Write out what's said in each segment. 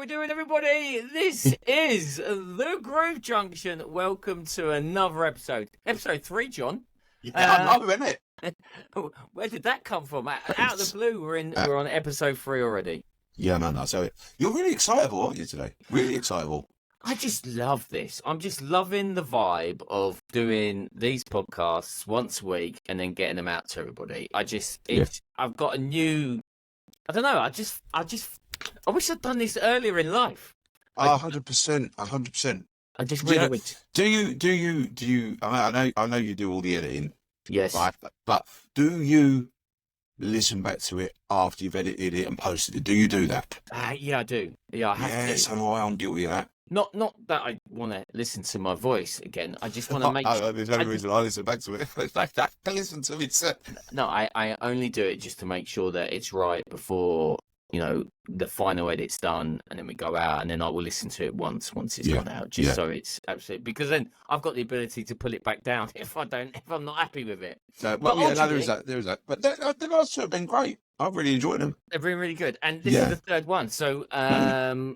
doing, everybody? This is the Groove Junction. Welcome to another episode. Episode 3, John. Yeah, I know, isn't it? Where did that come from? Out of the blue, we're on episode 3 already. Yeah, no. So you're really excitable, aren't you, today? Really excitable. I just love this. I'm just loving the vibe of doing these podcasts once a week and then getting them out to everybody. I've got a new, I don't know, I wish I'd done this earlier in life. 100%, 100%. I just really wish. Do you, I know you do all the editing. Yes. Right, but do you listen back to it after you've edited it and posted it? Do you do that? Yeah, I do. Yeah, I have to. So I'm guilty of that. Not that I want to listen to my voice again. I just want to make sure. There's no reason I listen back to it. I listen to it. No, I only do it just to make sure that it's right before, the final edit's done, and then we go out, and then I will listen to it once it's gone out, just so it's absolutely, because then I've got the ability to pull it back down if I'm not happy with it. There is that. But the last two have been great. I've really enjoyed them. They've been really good, and this is the third one. So,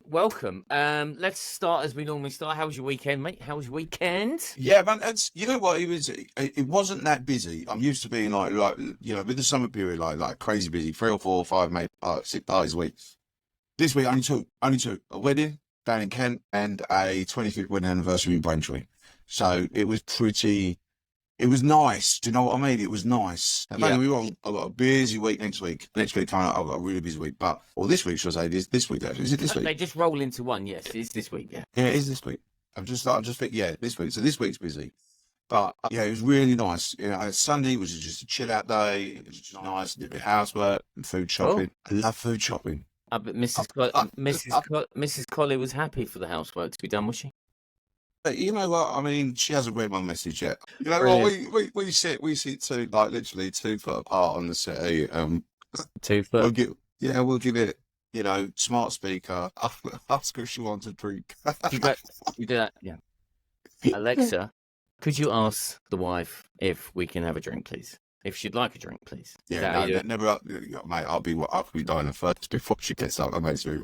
welcome. Let's start as we normally start. How was your weekend, mate? How was your weekend? Yeah, man. You know what? It wasn't that busy. I'm used to being like with the summer period, like crazy busy, 3 or 4 or 5, maybe 6 parties a week. This week, only two. A wedding down in Kent and a 25th wedding anniversary in Braintree. So it was nice. Do you know what I mean? It was nice. I've got a busy week next week. Next week, I've got a really busy week. This week, should I say, this week, actually. Is it this week? They just roll into one, yes. It's this week, yeah. Yeah, it is this week. This week. So this week's busy. But, it was really nice. Sunday was just a chill-out day. It was just nice. Did a bit of housework and food shopping. I love food shopping. But Mrs. Colley was happy for the housework to be done, was she? You know what? I mean, she hasn't read my message yet. You know what? We sit literally 2 foot apart on the settee. 2 foot. We'll give it. Smart speaker. Ask if she wants a drink. You do that, yeah. Alexa, could you ask the wife if we can have a drink, please? If she'd like a drink, please. Never. Mate, I'll be dying first before she gets up. That makes me.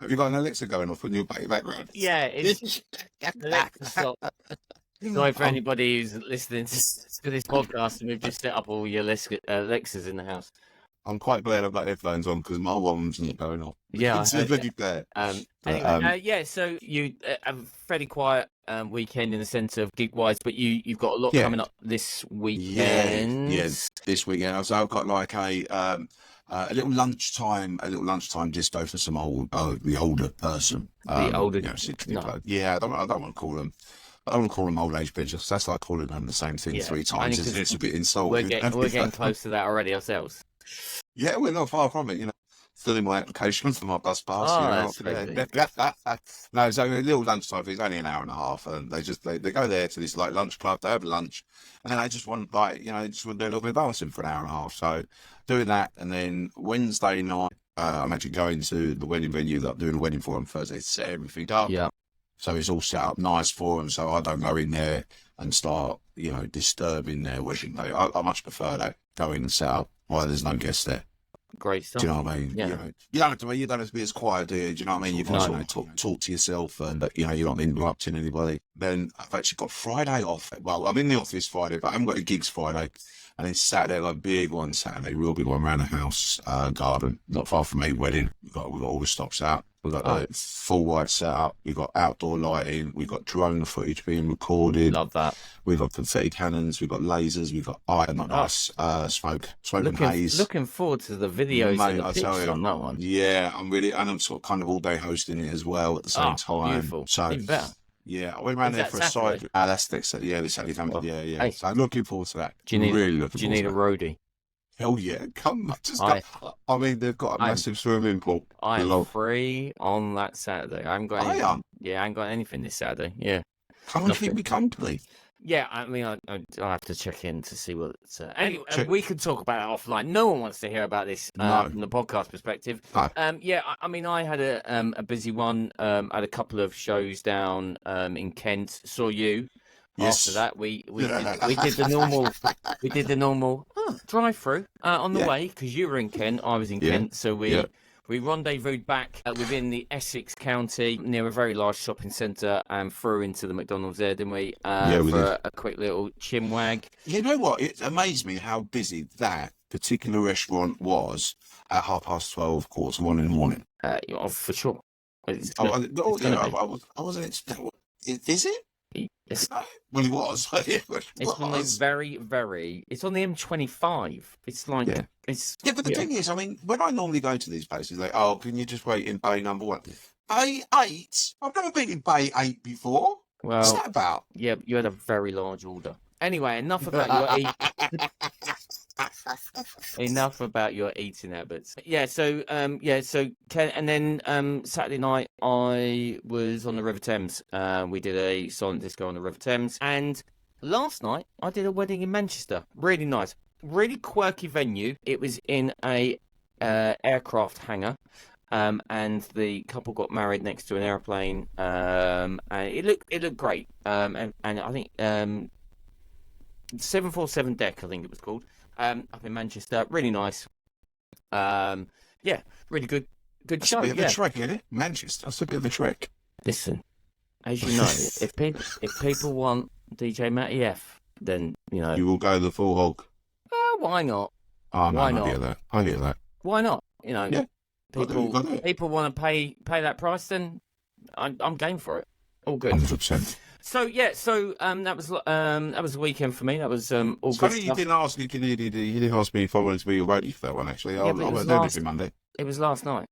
Have you got an Alexa going off on your background? Yeah, it's Alexa. Sorry for anybody who's listening to this podcast, and we've just set up all your Alexas in the house. I'm quite glad I've got headphones on because my one's not going off. Yeah, it's really glad. So you have a fairly quiet weekend in the sense of gig-wise, but you've got a lot coming up this weekend. Yes, this weekend. So I've got like a little lunchtime disco for some the older person. The older, 60. No. Yeah, I don't want to call them. I don't want to call them old age bitches. That's like calling them the same thing 3 times. It's a bit insulting. We're getting close to that already ourselves. Yeah, we're not far from it. Filling my application for my bus pass. No, so a little lunchtime. It's only an hour and a half, and they go there to this like lunch club. They have lunch, and then they just want do a little bit of dancing for an hour and a half. So doing that, and then Wednesday night, I'm actually going to the wedding venue that I'm doing a wedding for on Thursday to set everything up. Yeah. So it's all set up nice for them, so I don't go in there and start, disturbing their wedding day. I much prefer that. Go in and set up while there's no guests there. Great stuff. Do you know what I mean? Yeah. You don't have to be as quiet, do you? Do you know what I mean? You can talk to yourself, and you're not interrupting anybody. Then I've actually got Friday off. Well, I'm in the office Friday, but I haven't got any gigs Friday. And then Saturday, like big one Saturday, real big one around the house, garden, not far from me, wedding. We've got all the stops out. We've got a full white setup. We've got outdoor lighting. We've got drone footage being recorded. Love that. We've got confetti cannons. We've got lasers. We've got smoke and haze. Looking forward to the videos and the pictures on that one. Yeah, I'm sort of kind of all day hosting it as well at the same time. Beautiful. So even better. Yeah, I went around there for a side. That's next. This Saturday. Yeah. Hey. So I'm looking forward to that. Do you need a roadie? Hell yeah, come. They've got a massive swimming pool. I'm free on that Saturday. I haven't got anything. I haven't got anything this Saturday. Yeah. Come and keep me company. Yeah, I mean, I'll have to check in to see what's... Anyway, we can talk about it offline. No one wants to hear about this from the podcast perspective. No. I had a busy one. Had a couple of shows down in Kent. Saw you. Yes. After that, we did the normal drive through on the way because you were in Kent, I was in Kent, so we We rendezvoused back within the Essex County near a very large shopping centre and through into the McDonald's there, didn't we? We for did. a quick little chinwag. You know what? It amazed me how busy that particular restaurant was at 12:30, 1:15 in the morning. For sure. I wasn't expecting. Is it? Well, it was. It's on the very. It's on the M25. It's like but the thing is, I mean, when I normally go to these places, like, oh, can you just wait in bay number 1? Bay 8? I've never been in bay 8 before. Well, what's that about? Yeah, you had a very large order. Anyway, enough about your enough about your eating habits. So Ken, and then Saturday night I was on the River Thames. We did a silent disco on the River Thames, and last night I did a wedding in Manchester. Really nice, really quirky venue. It was in a aircraft hangar. And the couple got married next to an airplane. And it looked great. And I think 747 deck, I think it was called. Up in Manchester, really nice. Really good That's show. a bit of a trek, isn't it? Manchester. That's a bit of a trek. Listen, as you know, if people want DJ Matty F, then you will go the full hog. Why not? Oh no, Why I not? get that. Why not? People want to pay that price, then I'm game for it. All good. 100%. So that was the weekend for me. That was all It's good funny stuff. you didn't ask me if I wanted to be ready for that one. Actually, I was there every Monday. It was last night.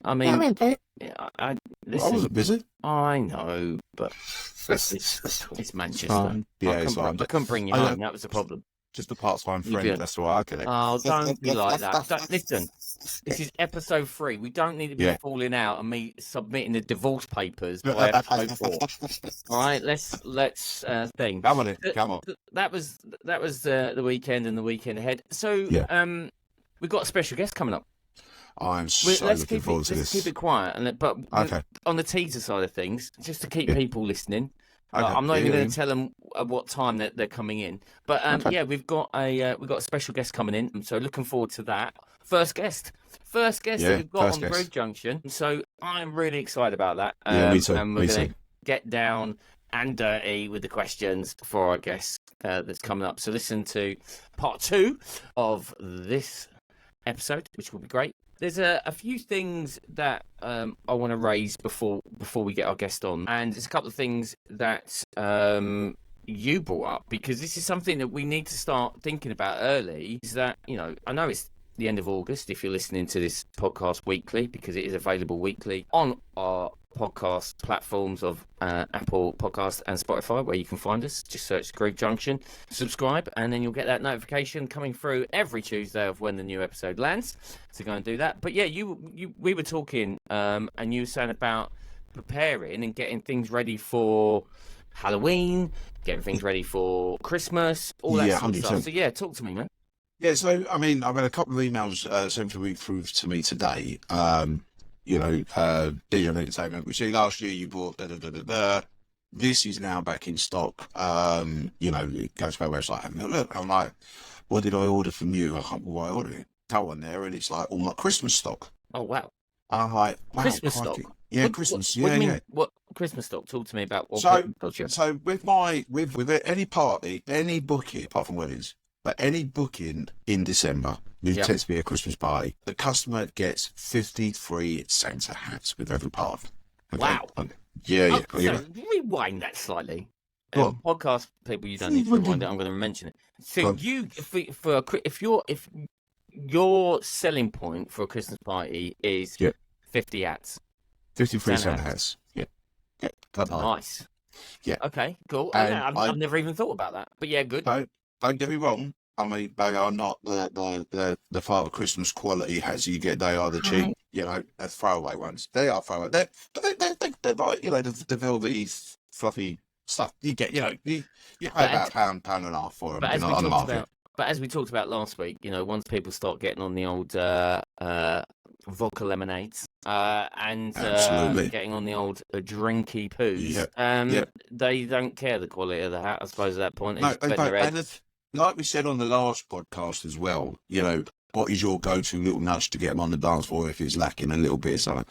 I mean, I wasn't busy. I know, but it's Manchester. I couldn't bring you home. That was the problem. Just a part-time friend. That's all I get it. Oh, don't be like that. Listen, this is episode 3. We don't need to be falling out and me submitting the divorce papers by episode 4. All right, let's think. Come on. That was the weekend and the weekend ahead. So we've got a special guest coming up. I'm looking forward to this. Let's keep it quiet, but okay. On the teaser side of things, just to keep people listening. Okay. I'm not even going to tell them at what time that they're coming in, but we've got a special guest coming in, so looking forward to that. First guest that we've got on Groove Junction, so I'm really excited about that. Me too. And we're going to get down and dirty with the questions for our guest that's coming up. So listen to part 2 of this episode, which will be great. There's a few things that I want to raise before we get our guest on, and there's a couple of things that you brought up, because this is something that we need to start thinking about early. Is that, I know it's the end of August if you're listening to this podcast weekly, because it is available weekly on our podcast platforms of Apple Podcast and Spotify, where you can find us. Just search Groove Junction, subscribe, and then you'll get that notification coming through every Tuesday of when the new episode lands. So go and do that. But we were talking, and you were saying about preparing and getting things ready for Halloween, getting things ready for Christmas, all that sort of stuff. So talk to me, man. Yeah, so I mean, I've had a couple of emails sent through to me today. DJing Entertainment, which last year you bought This is now back in stock. It goes to my website, have a look. I'm like, what did I order from you? I can't remember what I ordered. Go on there, and it's like all my Christmas stock. Oh wow! I'm like, wow, Christmas stock. Yeah, Christmas. What do you mean? What Christmas stock? Talk to me about what. So with any party, any booking apart from weddings, but any booking in December, it tends to be a Christmas party. The customer gets 53 Santa hats with every party. Okay? Wow. Yeah. So rewind that slightly. Podcast people, you don't need to rewind it. I'm going to mention it. So if your selling point for a Christmas party is 50 hats, 53 Santa hats. Yeah. Nice. Yeah. Okay. Cool. And I've never even thought about that. But yeah, good. Don't get me wrong. I mean, they are not the Father Christmas quality hats you get. They are the cheap, they're throwaway ones. They are throwaway. They're like, the velvety, fluffy stuff. You get, you pay about £1.50 for them on the market. But as we talked about last week, once people start getting on the old vodka lemonades and getting on the old drinky poos, they don't care the quality of the hat, I suppose, at that point. No, they don't. And like we said on the last podcast as well, what is your go-to little nudge to get them on the dance floor if it's lacking a little bit of something?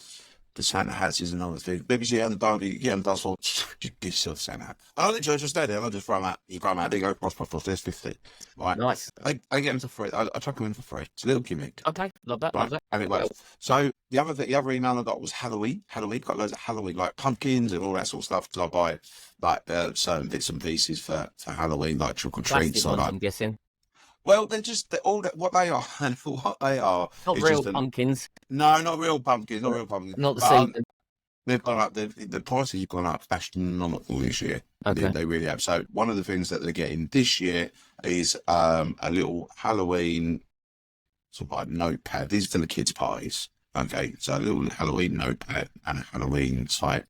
The Santa hats is another thing. Maybe you get on the dance floor, just give yourself a Santa hat. I don't just stay there. I just throw them out. You throw them out. They go, cross, there's 50. Right. Nice. I get them for free. I chuck them in for free. It's a little gimmick. Okay, love that. Right? Love that. And it works. So the other email I got was Halloween. Got loads of Halloween, like pumpkins and all that sort of stuff. Because I buy like certain bits and pieces for Halloween, like trick or treats. Ones, I'm guessing. Well, they're all that what they are, and for what they are. Not real pumpkins. No, not real pumpkins. Not real pumpkins. Not the same. They've gone up. The prices have gone up astronomical this year. Okay. They really have. So one of the things that they're getting this year is a little Halloween sort of like notepad. These are for the kids' parties. Okay, so a little Halloween notepad and a Halloween site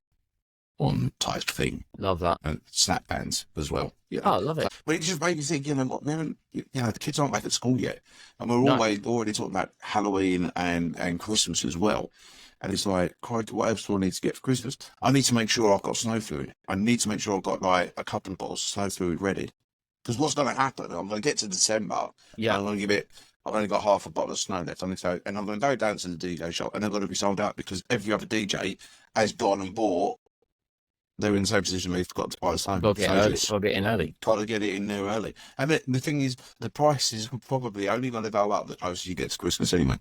on type thing. Love that. And snap bands as well. Yeah. Oh, love it. But it just made me think, the kids aren't back at school yet. And we're already talking about Halloween and Christmas as well. And it's like, what else do I need to get for Christmas? I need to make sure I've got snow fluid. I need to make sure I've got like a couple of bottles of snow fluid ready. Because what's going to happen, I'm going to get to December. Yeah. And I've only got half a bottle of snow left. And I'm going to go down to the DJ shop and they're going to be sold out because every other DJ has gone and bought. They're in the same position where they've got to buy the snow. Got to get in early. Got to get it in there early. And the thing is, the prices are probably only going to go up the closer you get to Christmas anyway.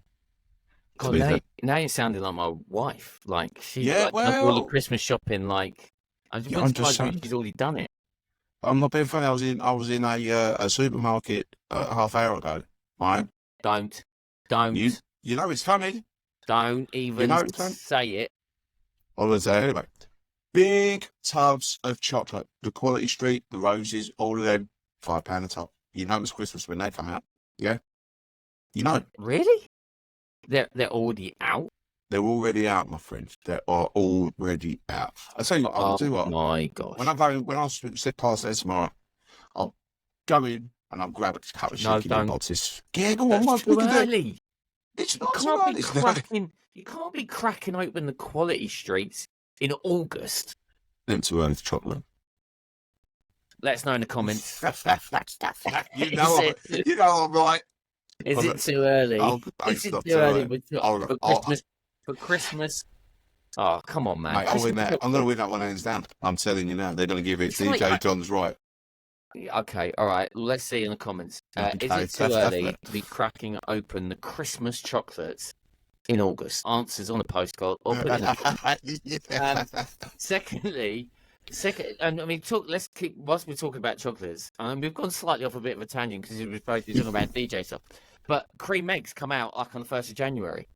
God, now you're sounding like my wife. Like, she's all the Christmas shopping. Like, I'm just saying, she's already done it. I'm not being funny. I was in a supermarket a half hour ago. Right? Don't. You know it's funny. Don't even say it. I was there anyway. Big tubs of chocolate. The Quality Street, the Roses, all of them, £5 a tub. You know it's Christmas when they come out. Yeah? You know. Really? They're already out? They're already out, my friends. They are already out. I'll tell you what, I'll do what. My gosh. When I sit past there tomorrow, I'll go in and I'll grab a couple of shaky boxes. Yeah, go on, it's too early. It's not too early. You can't be cracking open the Quality Streets in August. Them too early for chocolate. Let us know in the comments. you know I'm right. Is it too early? Is it too early for Christmas? Oh, come on, man. Mate, I'm going to win that one hands down. I'm telling you now. They're going to give it DJ John's right. Okay, all right. Let's see in the comments. Is it too early to be cracking open the Christmas chocolates in August? Answers on a postcard or put it Secondly, and I mean, let's keep whilst we're talking about chocolates. We've gone slightly off a bit of a tangent because we were supposed to be talking about DJ stuff. But cream eggs come out like on the 1st of January.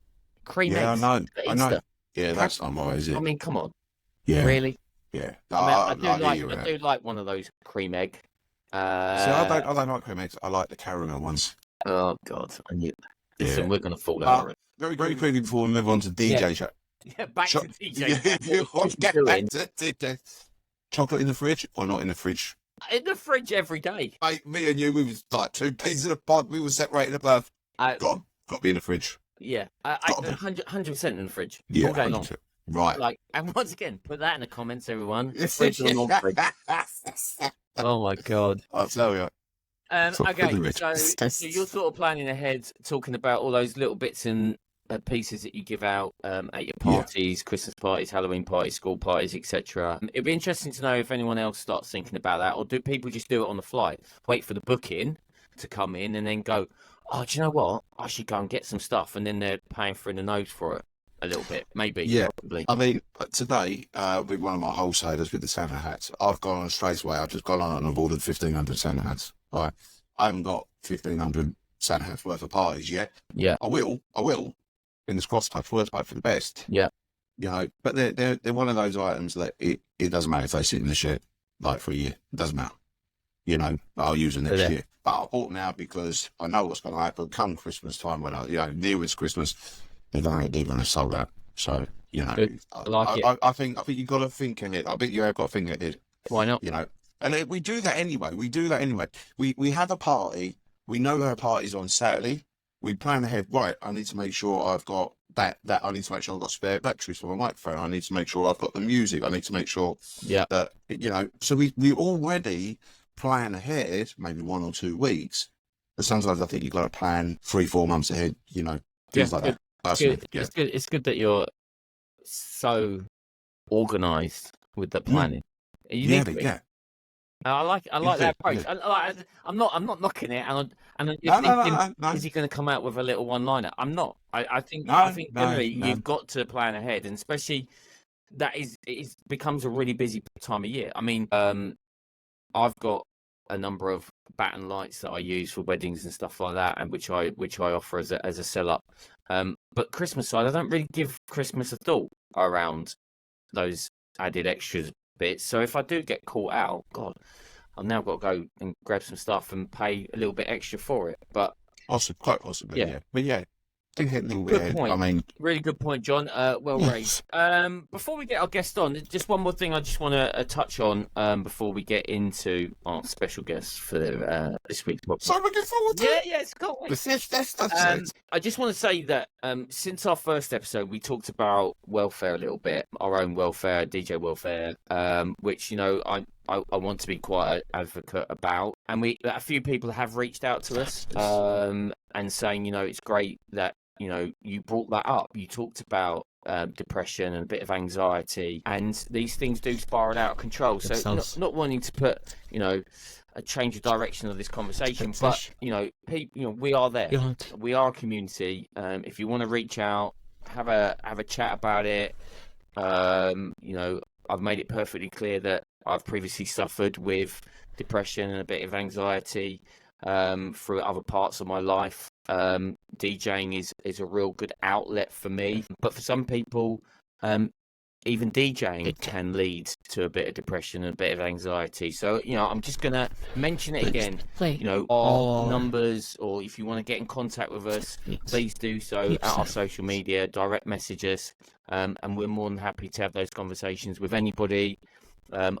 Cream eggs. I know. Yeah, that's not my, is it? I mean, come on. Yeah. Really? Yeah. I do like one of those cream egg. I don't like cream eggs. I like the caramel ones. Oh God! Listen, we're gonna fall over it. Very quickly before we move on to DJ show. Yeah, back to DJ. Get back to DJ. Chocolate in the fridge or not in the fridge? In the fridge every day. Mate, me and you, we was like 2 pieces of pod. We were separated above. Got to be in the fridge. Yeah, 100% in the fridge. Yeah, all day long. Right. Like, and once again, put that in the comments, everyone. Fridge or not fridge. Oh my God. I'll tell you. Okay, so you're sort of planning ahead, talking about all those little bits and pieces that you give out at your parties, Christmas parties, Halloween parties, school parties, etc. It'd be interesting to know if anyone else starts thinking about that, or do people just do it on the fly, wait for the booking to come in and then go, oh, do you know what? I should go and get some stuff, and then they're paying for in the nose for it a little bit, maybe. Yeah, probably. I mean, today with one of my wholesalers with the Santa hats, I've gone on straight away. I've just gone on and I've ordered 1,500 Santa hats. All right, I haven't got 1,500 Santa hats worth of parties yet. Yeah, I will. In this cross-type, first type for the best. Yeah, you know, but they're one of those items that it doesn't matter if they sit in the shed like for a year. It doesn't matter. You know, I'll use them next year. But I bought now because I know what's going to happen come Christmas time when nearest Christmas, they're going to sold out. So I think you got to think ahead. I think you have got to think ahead. Why not? You know, and we do that anyway. We have a party. We know our party's on Saturday. We plan ahead. Right, I need to make sure I've got that. I need to make sure I've got spare batteries for my microphone. I need to make sure I've got the music. I need to make sure that so we already plan ahead, maybe 1 or 2 weeks, But sometimes I think you've got to plan 3-4 months ahead, things like that. It's good that you're so organised with the planning. You need to be. I like that approach. I'm not knocking it, and you're thinking, is he going to come out with a little one-liner? I'm not. I think generally you've got to plan ahead, and especially it becomes a really busy time of year. I mean, I've got a number of batten lights that I use for weddings and stuff like that, and which I offer as a sell up. But Christmas side, I don't really give Christmas a thought around those added extras bits. So if I do get caught out, God, I've now got to go and grab some stuff and pay a little bit extra for it. But quite possibly, yeah. But yeah, good point. I mean, really good point, John. Well raised. Before we get our guest on, just one more thing I just want to touch on before we get into our special guest for this week's podcast. So looking forward to it. Yeah, it's cool. I just want to say that since our first episode, we talked about welfare a little bit, our own welfare, DJ welfare, which I want to be quite an advocate about, and a few people have reached out to us and saying, it's great that you brought that up. You talked about depression and a bit of anxiety, and these things do spiral out of control. So not wanting to put a change of direction of this conversation, but people, we are there. We are a community. If you want to reach out, have a chat about it. I've made it perfectly clear that I've previously suffered with depression and a bit of anxiety through other parts of my life. DJing is a real good outlet for me, but for some people, even DJing can lead to a bit of depression and a bit of anxiety. So, I'm just going to mention it again. Our numbers, or if you want to get in contact with us, please do so at our social media, direct message us, and we're more than happy to have those conversations with anybody,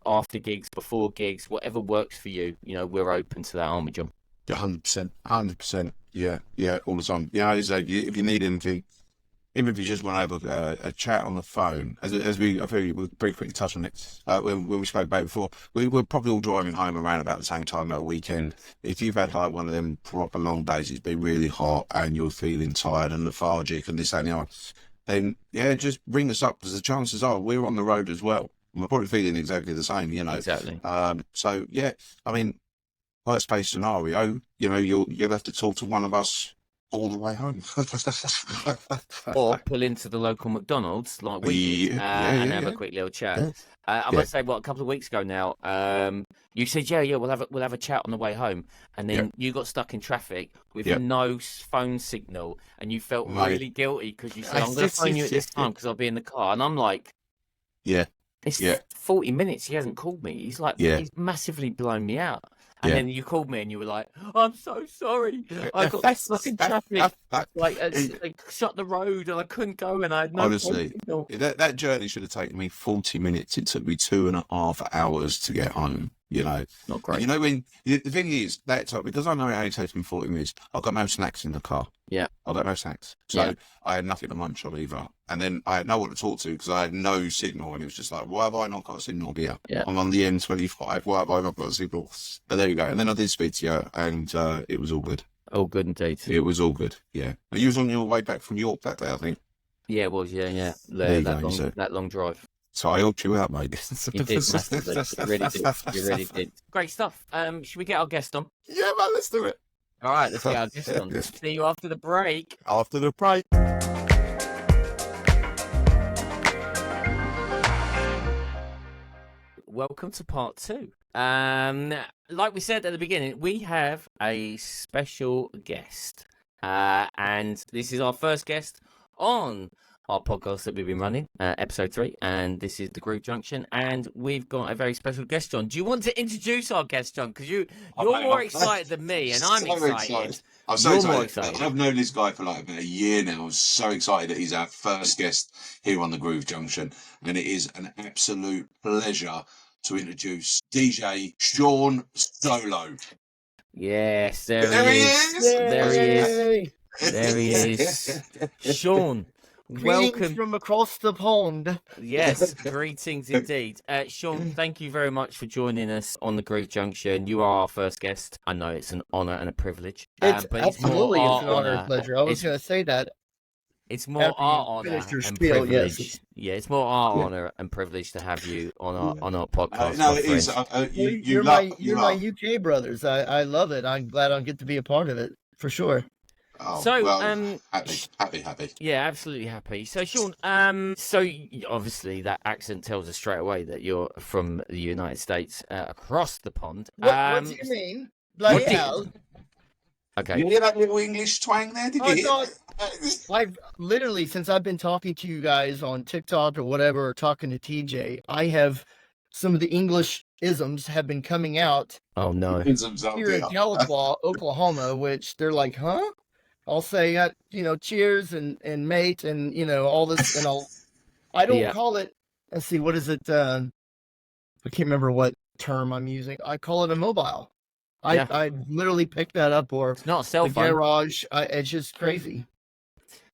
after gigs, before gigs, whatever works for you. We're open to that, aren't we, John? 100%. Yeah, all the time. If you need anything, even if you just want to have a chat on the phone, I think we briefly touched on it when we spoke about it before. We were probably all driving home around about the same time that weekend. If you've had like one of them proper long days, it's been really hot and you're feeling tired and lethargic and this, that, and the other, then just ring us up, because the chances are we're on the road as well. We're probably feeling exactly the same, Exactly. So yeah, I mean, worst case scenario, you'll have to talk to one of us all the way home. Or pull into the local McDonald's like we did and have a quick little chat. I must say, a couple of weeks ago now, you said, we'll have a chat on the way home, and then you got stuck in traffic with no phone signal, and you felt really guilty because you said, I'm going to phone you at this time because I'll be in the car, and I'm like, it's 40 minutes, he hasn't called me. He's like, he's massively blown me out. And then you called me and you were like, I'm so sorry. I got stuck in traffic. Like shut the road and I couldn't go and I had no Honestly, that journey should have taken me 40 minutes. It took me 2.5 hours to get home. Not great. When the thing is, because I know it only takes me 40 minutes, I've got no snacks in the car. Yeah. I've got no snacks. So I had nothing to munch on either. And then I had no one to talk to because I had no signal. And it was just like, why have I not got a signal here? Yeah. I'm on the M25. Why have I not got a signal? But there you go. And then I did speak to you and it was all good. All good indeed. It was all good. Yeah. You was on your way back from York that day, I think. Yeah, it was. Yeah. That long drive. So I helped you out, mate. You did massively. You really did. Great stuff. Should we get our guest on? Yeah, man, let's do it. All right, let's get our guest on. See you after the break. Welcome to part 2. Like we said at the beginning, we have a special guest. And this is our first guest on our podcast that we've been running, episode 3, and this is the Groove Junction, and we've got a very special guest, John. Do you want to introduce our guest, John? Because you're more excited than me, and I'm excited. I'm so excited. I've known this guy for like about a year now. I'm so excited that he's our first guest here on the Groove Junction, and it is an absolute pleasure to introduce DJ Shawn Solo. Yes, there he is. There he is. Shawn, Greetings welcome. from across the pond. Yes, greetings indeed. Shawn, thank you very much for joining us on the Groove Junction. You are our first guest. I know it's an honour and a privilege. It's But absolutely it's an honor and pleasure. I was going to say that. It's more our honour and privilege. Yes. Yeah, it's more our honour and privilege to have you on our podcast. No, it is. You're my UK brothers. I love it. I'm glad I get to be a part of it for sure. Oh, so, well, happy. Yeah, absolutely happy. So, Shawn, so obviously that accent tells us straight away that you're from the United States, across the pond. What do you mean? Bloody hell. Okay. You hear that little English twang there? Did you? I've literally, since I've been talking to you guys on TikTok or whatever, or talking to TJ, I have some of the English isms have been coming out. Oh no! Here in Tahlequah, Oklahoma, which they're like, huh? I'll say, cheers and mate and, all this. And I don't call it, let's see, what is it? I can't remember what term I'm using. I call it a mobile. I literally picked that up, or it's not a cell phone. Garage. It's just crazy.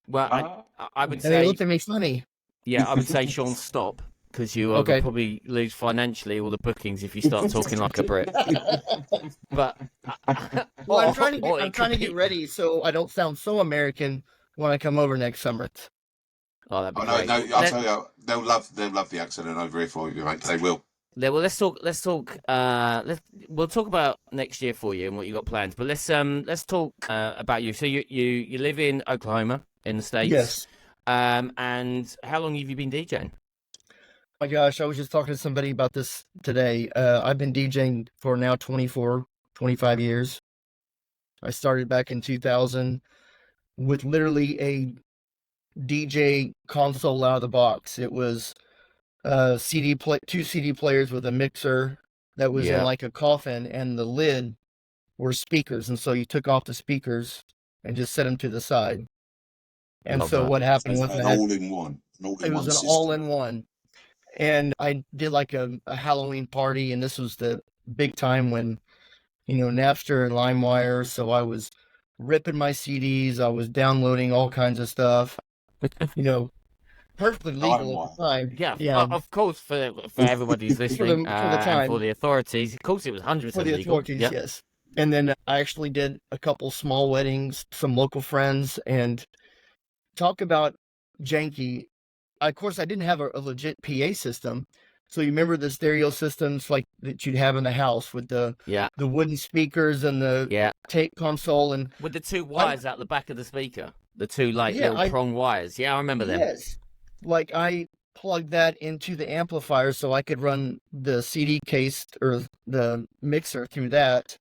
Well, I would say. They looked at me funny. Yeah, I would say, Shawn, stop. Because you will probably lose financially all the bookings if you start talking like a Brit. But I'm trying to get ready so I don't sound so American when I come over next summer. Oh, that'd be great. No, I'll tell you, they'll love the accent over here for you, mate. They will. Yeah, well, let's talk. We'll talk about next year for you and what you got planned. But let's talk about you. So you live in Oklahoma in the States. Yes. And how long have you been DJing? My gosh, I was just talking to somebody about this today. I've been DJing for now 25 years. I started back in 2000 with literally a DJ console out of the box. It was two CD players with a mixer that was in like a coffin, and the lid were speakers. And so you took off the speakers and just set them to the side. And what happened was an all-in-one. It was an all-in-one. And I did like a Halloween party, and this was the big time when, Napster and LimeWire. So I was ripping my CDs. I was downloading all kinds of stuff, perfectly legal at the time. Yeah. Of course, for everybody who's listening, for the time. And for the authorities. Of course, it was 100% for the legal. Authorities, yes. And then I actually did a couple small weddings, some local friends, and talk about janky. Of course, I didn't have a legit PA system. So you remember the stereo systems like that you'd have in the house with the wooden speakers and the tape console, and with the two wires out the back of the speaker, the two little prong wires. Yeah, I remember them. Yes, like I plugged that into the amplifier so I could run the CD case or the mixer through that.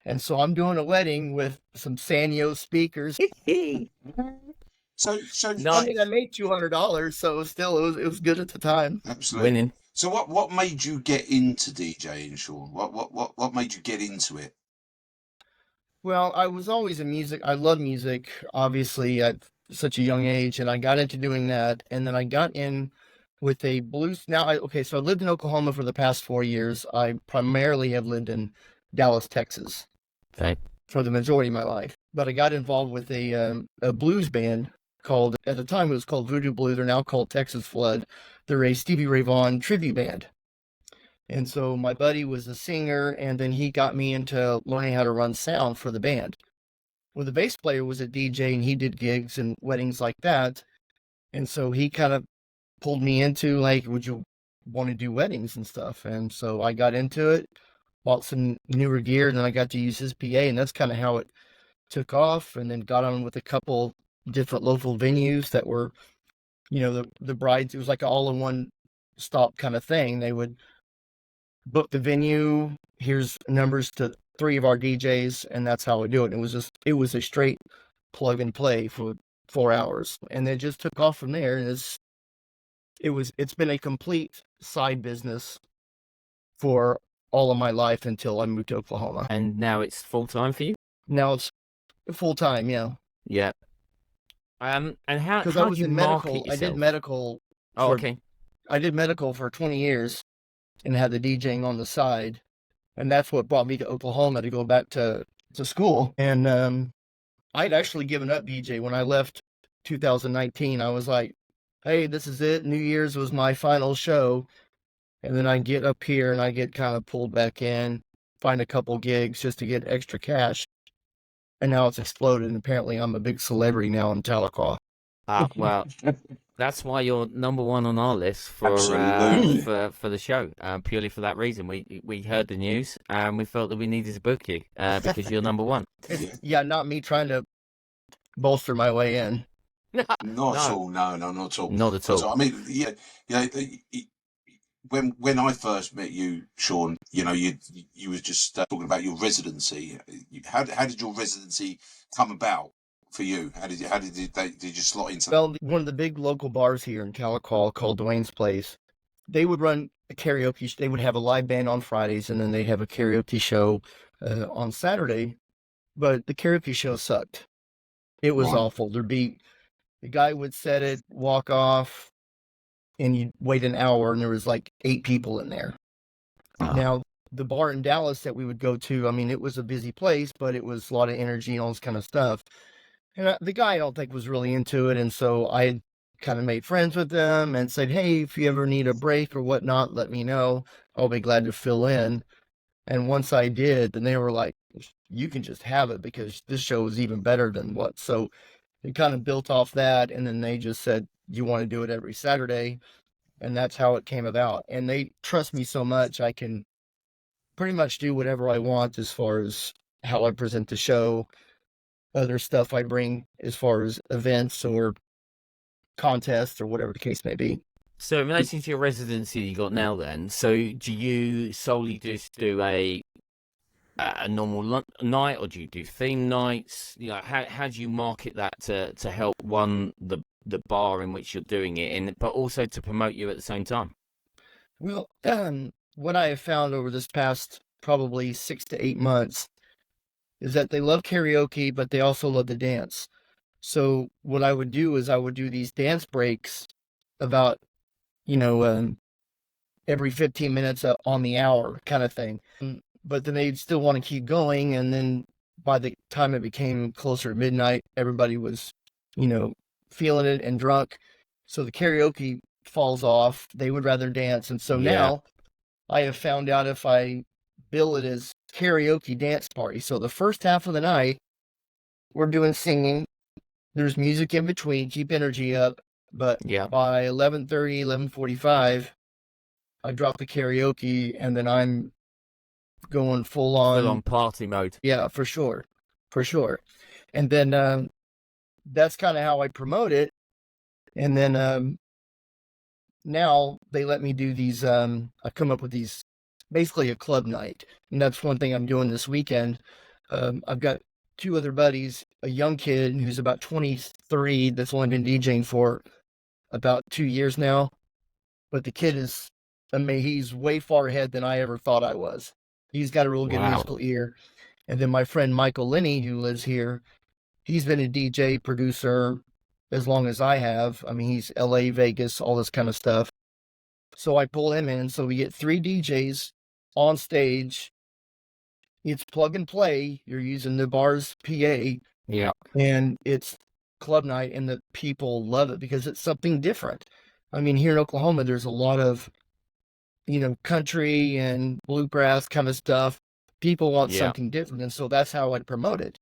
And so I'm doing a wedding with some Sanyo speakers. So I mean, I made $200, so still it was good at the time. Absolutely winning. So what made you get into DJing, Shawn? What made you get into it? Well, I was always in music. I love music, obviously, at such a young age, and I got into doing that. And then I got in with a blues. So I lived in Oklahoma for the past 4 years. I primarily have lived in Dallas, Texas, for the majority of my life. But I got involved with a blues band called, at the time it was called Voodoo Blue. They're now called Texas Flood. They're a Stevie Ray Vaughan tribute band. And so my buddy was a singer, and then he got me into learning how to run sound for the band. Well, the bass player was a DJ, and he did gigs and weddings like that. And so he kind of pulled me into, like, would you want to do weddings and stuff? And so I got into it, bought some newer gear, and then I got to use his PA, and that's kind of how it took off. And then got on with a couple different local venues that were, the brides. It was like an all-in-one stop kind of thing. They would book the venue. Here's numbers to 3 of our DJs, and that's how we do it. It was a straight plug and play for 4 hours, and it just took off from there. And it's been a complete side business for all of my life until I moved to Oklahoma. And now it's full time for you? Now it's full time, yeah. Yeah. And how? Because I was in medical. I did medical. Oh, okay. I did medical for 20 years, and had the DJing on the side, and that's what brought me to Oklahoma to go back to school. And I'd actually given up DJ when I left 2019. I was like, hey, this is it. New Year's was my final show. And then I get up here and I get kind of pulled back in, find a couple gigs just to get extra cash. And now it's exploded. And apparently I'm a big celebrity now in Tahlequah. Well, that's why you're number one on our list for the show. Purely for that reason, we heard the news and we felt that we needed to book you because you're number one. Yeah, not me trying to bolster my way in. Not at all. No, not at all. Not at all. I mean, when I first met you, Shawn, you was just talking about your residency. How did your residency come about for you? Did you slot into? Well, one of the big local bars here in Tahlequah called Dwayne's Place, they would run a karaoke. They would have a live band on Fridays, and then they'd have a karaoke show on Saturday. But the karaoke show sucked. It was awful. The guy would set it, walk off, and you'd wait an hour, and there was like 8 people in there. Now, the bar in Dallas that we would go to, I mean, it was a busy place, but it was a lot of energy and all this kind of stuff. And the guy, I don't think, was really into it, and so I kind of made friends with them and said, hey, if you ever need a break or whatnot, let me know. I'll be glad to fill in. And once I did, then they were like, you can just have it because this show is even better than what. So it kind of built off that, and then they just said, you want to do it every Saturday? And that's how it came about. And they trust me so much, I can pretty much do whatever I want as far as how I present the show, other stuff I bring as far as events or contests or whatever the case may be. So in relation to your residency you got now then, so do you solely just do a normal night, or do you do theme nights? How do you market that to help the bar in which you're doing it in, but also to promote you at the same time? Well, what I have found over this past probably 6 to 8 months is that they love karaoke, but they also love to dance. So what I would do is I would do these dance breaks about, every 15 minutes on the hour kind of thing. But then they'd still want to keep going. And then by the time it became closer to midnight, everybody was, feeling it and drunk. So the karaoke falls off. They would rather dance. And so now I have found out if I bill it as karaoke dance party. So the first half of the night, we're doing singing. There's music in between, keep energy up. But by 11:30, 11:45, I drop the karaoke, and then I'm going full on party mode. Yeah, for sure. And then that's kind of how I promote it. And then now they let me do these. I come up with these, basically a club night, and that's one thing I'm doing this weekend. I've got 2 other buddies, a young kid who's about 23 that's only been DJing for about 2 years now, but the kid is, he's way far ahead than I ever thought I was. He's got a real good musical ear. And then my friend Michael Linney, who lives here, he's been a DJ producer as long as I have. I mean, he's LA, Vegas, all this kind of stuff. So I pull him in. So we get 3 DJs on stage. It's plug and play. You're using the bar's PA. Yeah. And it's club night, and the people love it because it's something different. I mean, here in Oklahoma, there's a lot of, country and bluegrass kind of stuff. People want something different, and so that's how I promote it.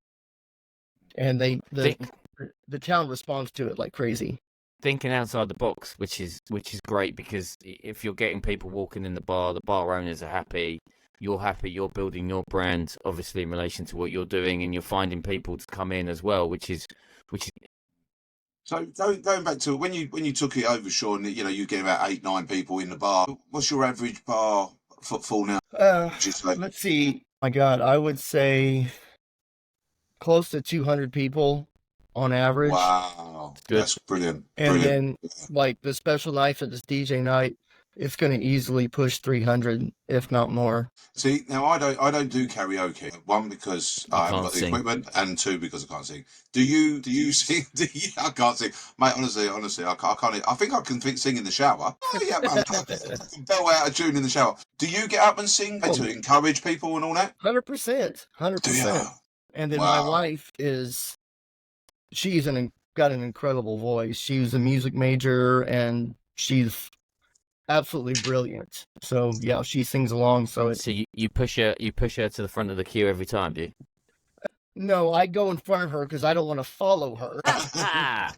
And the town responds to it like crazy. Thinking outside the box, which is great, because if you're getting people walking in the bar owners are happy, you're building your brand, obviously, in relation to what you're doing, and you're finding people to come in as well, which is. So going back to when you took it over, Shawn, you get about 8-9 people in the bar. What's your average bar footfall now? Let's see. My God, I would say close to 200 people on average. Wow, that's brilliant. And then, like the special nights at this DJ night, it's going to easily push 300, if not more. See, now I don't do karaoke. 1, because I haven't got the equipment, and 2, because I can't sing. Do you sing? I can't sing, mate. Honestly, I can't. I think I can sing in the shower. Oh yeah, man, I can bell out a tune in the shower. Do you get up and sing to encourage people and all that? 100%. And then my wife she's an got an incredible voice. She was a music major, and she's absolutely brilliant. So yeah, she sings along. So you push her to the front of the queue every time, do you? No, I go in front of her because I don't want to follow her. I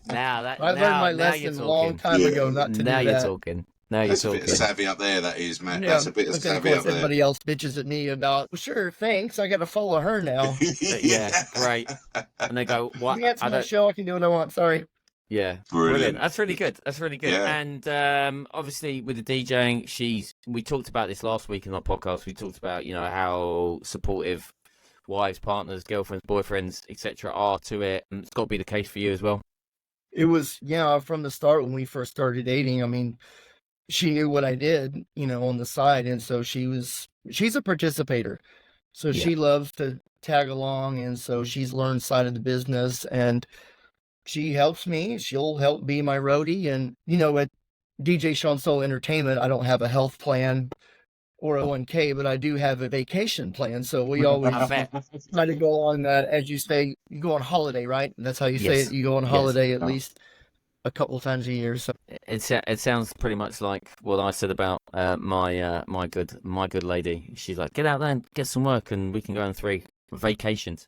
learned my lesson a long time ago not to do that. Now you're talking. That's a bit of savvy up there, that is, Matt. Yeah, that's a bit of savvy up there. Everybody else bitches at me about, well, sure, thanks, I got to follow her now. Yeah, great. And they go, what? That's my show, I can do what I want, sorry. Yeah, brilliant. That's really good. Yeah. And obviously with the DJing, we talked about this last week in our podcast. We talked about, how supportive wives, partners, girlfriends, boyfriends, etc. are to it. And it's got to be the case for you as well. It was, from the start when we first started dating. I mean, she knew what I did, on the side. And so she's a participator. So she loves to tag along. And so she's learned side of the business, and she helps me. She'll help be my roadie. And, at DJ Shawn Solo Entertainment, I don't have a health plan or a 1K, but I do have a vacation plan. So we always try to go on, as you say, you go on holiday, right? That's how you say it. You go on holiday at least a couple of times a year. So it sounds pretty much like what I said about my good lady. She's like, get out there and get some work, and we can go on 3 vacations.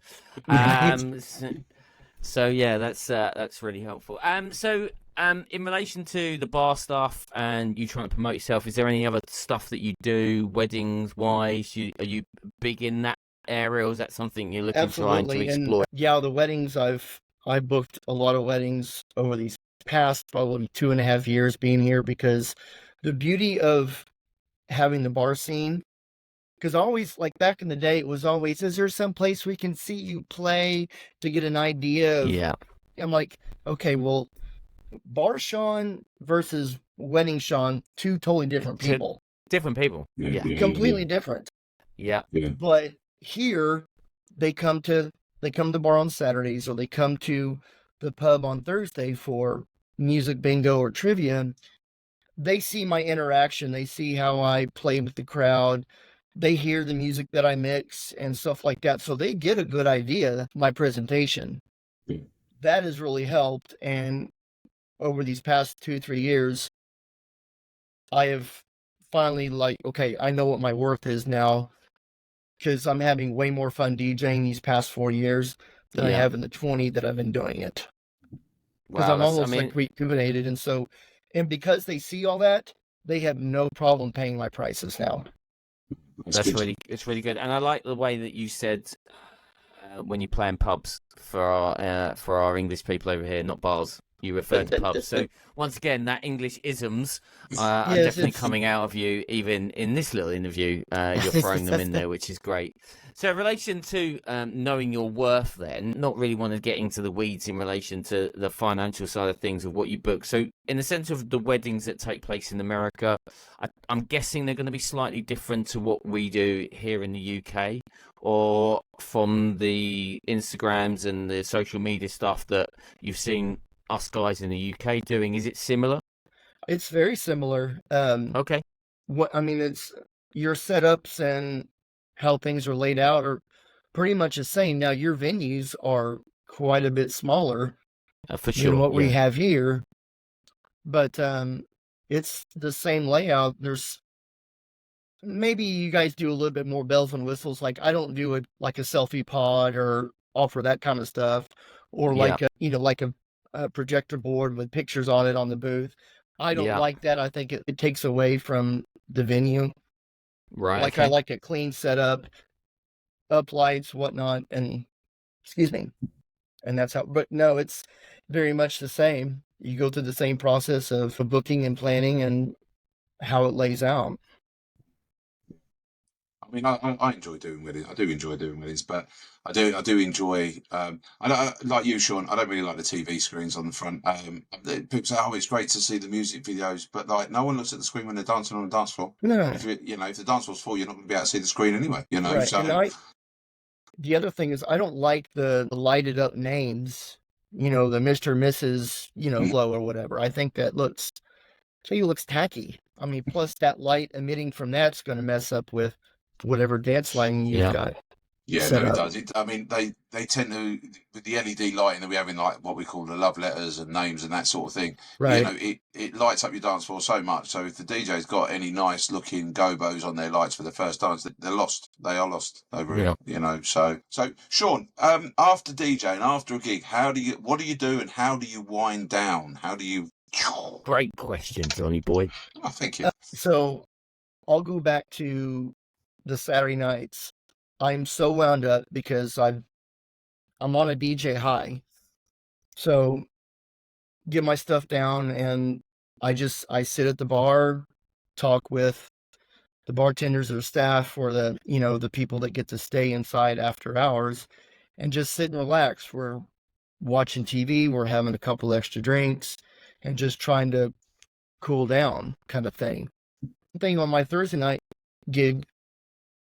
So yeah, that's really helpful. So in relation to the bar stuff and you trying to promote yourself, is there any other stuff that you do, weddings wise? Are you big in that area, or is that something you're looking trying to explore? And, the weddings, I booked a lot of weddings over these past probably 2.5 years being here, because the beauty of having the bar scene, because always, like back in the day, it was always, is there some place we can see you play to get an idea of, I'm like, okay, well, bar Shawn versus wedding Shawn, 2 totally different people. Completely different. Yeah. But here they come to the bar on Saturdays, or they come to the pub on Thursday for music bingo or trivia. They see my interaction. They see how I play with the crowd. They hear the music that I mix and stuff like that. So they get a good idea of my presentation. That has really helped. And over these past 2-3 years, I have finally okay, I know what my worth is now, because I'm having way more fun DJing these past 4 years than I have in the 20 that I've been doing it. Because I'm almost rejuvenated. And because they see all that, they have no problem paying my prices now. It's really good. And I like the way that you said when you play in pubs, for our English people over here, not bars, you refer to pubs. So once again, that English isms are definitely coming out of you, even in this little interview. You're throwing them in there, which is great. So in relation to knowing your worth, then, not really want to get into the weeds in relation to the financial side of things of what you book. So in the sense of the weddings that take place in America, I'm guessing they're going to be slightly different to what we do here in the UK, or from the Instagrams and the social media stuff that you've seen us guys in the UK doing. Is it similar? It's very similar. Okay. It's your setups and how things are laid out are pretty much the same. Now, your venues are quite a bit smaller for sure than what we have here, but it's the same layout. There's maybe you guys do a little bit more bells and whistles. Like, I don't do it like a selfie pod or offer that kind of stuff, or like a projector board with pictures on it on the booth. I don't like that. I think it takes away from the venue. Right. Like, I like a clean setup, up lights, whatnot, and that's how. But no, it's very much the same. You go through the same process of booking and planning and how it lays out. I mean, I enjoy doing weddings. I do enjoy doing weddings, but I do enjoy. I like you, Shawn. I don't really like the TV screens on the front. People say, "Oh, it's great to see the music videos," but like, no one looks at the screen when they're dancing on the dance floor. No. If the dance floor's full, you're not going to be able to see the screen anyway. Right. So. And the other thing is, I don't like the lighted up names. The Mr. Mrs. Low or whatever. I think that looks tacky. I mean, plus that light emitting from that's going to mess up with whatever dance lighting you've got. Yeah, set no, it up. does. I mean, they tend to, with the LED lighting that we have in like what we call the love letters and names and that sort of thing. You Right. know, it lights up your dance floor so much. So if the DJ's got any nice looking gobos on their lights for the first dance, they're lost. They are lost over Yeah. it. You know, so Shawn, after DJing, after a gig, what do you do, and how do you wind down? How do you? Great question, Johnny boy. Oh, thank you. So I'll go back to the Saturday nights. I'm so wound up because I'm on a DJ high. So get my stuff down and I sit at the bar, talk with the bartenders or staff or the people that get to stay inside after hours and just sit and relax. We're watching TV, we're having a couple extra drinks and just trying to cool down kind of thing. Thing on my Thursday night gig,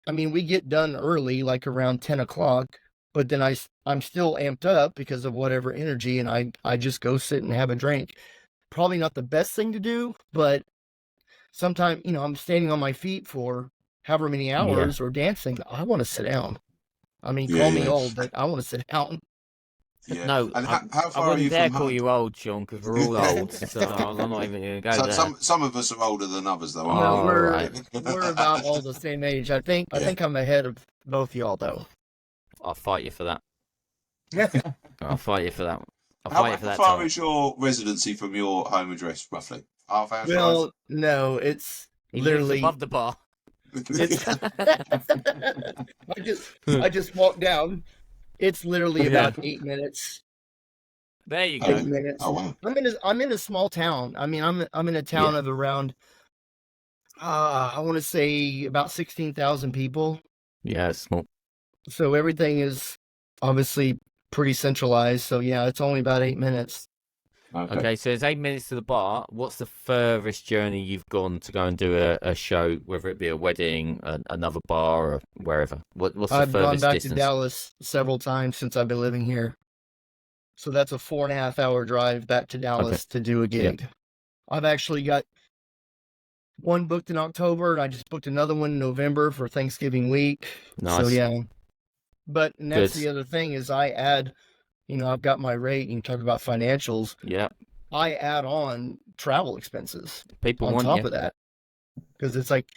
I mean, we get done early, like around 10 o'clock, but then I'm still amped up because of whatever energy, and I just go sit and have a drink. Probably not the best thing to do, but sometimes, I'm standing on my feet for however many hours or dancing. I want to sit down. I mean, call me old, but I want to sit down. Yeah. No, And how far I are wouldn't you dare from call home? you old, Sean, because we're all old. So I'm not even going to go there. Some of us are older than others, though. No, Aren't we're right. we're about all the same age. I think I'm ahead of both y'all though. I'll fight you for that. Yeah. I'll fight you for that. How far is your residency from your home address, roughly? Half hour drive? Well, no, it's He lives literally above the bar. it's I just walked down. It's literally about 8 minutes. There you Oh, go. 8 minutes. Oh, wow. I'm in a small town. I mean, I'm in a town of around I want to say about 16,000 people. Yeah, it's small. So everything is obviously pretty centralized. So yeah, it's only about 8 minutes. Okay, so it's 8 minutes to the bar. What's the furthest journey you've gone to go and do a show, whether it be a wedding, another bar, or wherever? What's the I've gone furthest back distance? to Dallas several times since I've been living here. So that's a 4.5 hour drive back to Dallas to do a gig. I've actually got one booked in October, and I just booked another one in November for Thanksgiving week. Nice. So yeah. But that's Good. the other thing is I add, I've got my rate. You talk about financials. Yeah. I add on travel expenses People on want top you. of that. Because it's like,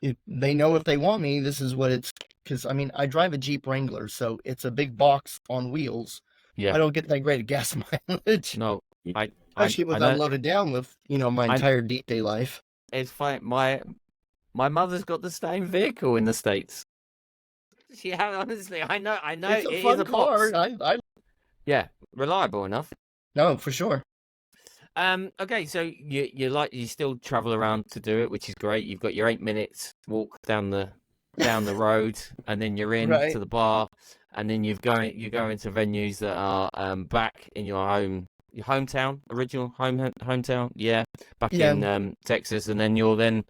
if they know if they want me, this is what it's. Because, I mean, I drive a Jeep Wrangler, so it's a big box on wheels. Yeah. I don't get that great of gas mileage. No, Especially with know. unloaded down with, my entire day life. It's fine. My mother's got the same vehicle in the States. Honestly, I know. It's a it fun is a car. box. Yeah, reliable enough. No, for sure. Okay, so you still travel around to do it, which is great. You've got your 8 minutes walk down the road, and then you're in to the bar, and then you go into venues that are back in your hometown, original hometown, back in Texas, and then you're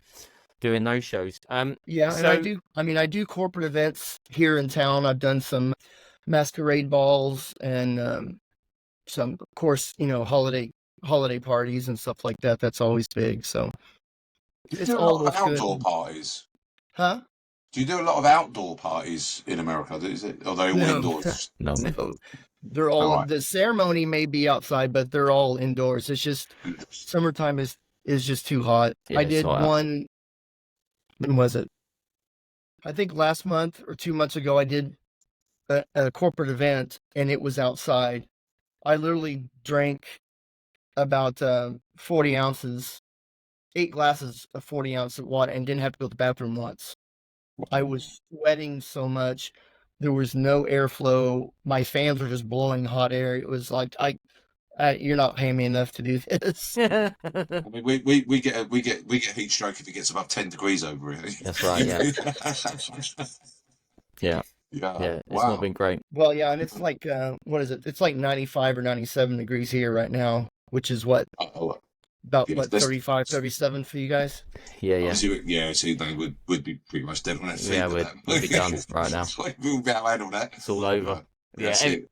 doing those shows. Yeah, so, and I do corporate events here in town. I've done some masquerade balls and some, of course, holiday parties and stuff like that. That's always big. So Do you it's do a lot of always outdoor good. parties? Huh? Do you do a lot of outdoor parties in America? Are they all indoors? no. They're all Alright. The ceremony may be outside, but they're all indoors. It's just summertime is just too hot. Yeah, I did hot out. one. When was it? I think last month or 2 months ago, I did a corporate event, and it was outside. I literally drank about 40 ounces, 8 glasses of 40-ounce water, and didn't have to go to the bathroom once. I was sweating so much. There was no airflow. My fans were just blowing hot air. It was like, you're not paying me enough to do this. I mean, we get heat stroke if it gets above 10 degrees over here. That's right. Yeah. Yeah. It's not been great. Well, yeah, and it's like, what is it? It's like 95 or 97 degrees here right now, which is what? About, 35, 37 for you guys? Yeah. See, they would be pretty much dead on that feet. Yeah, we'd be done right now. We'll be able to handle that. It's all over.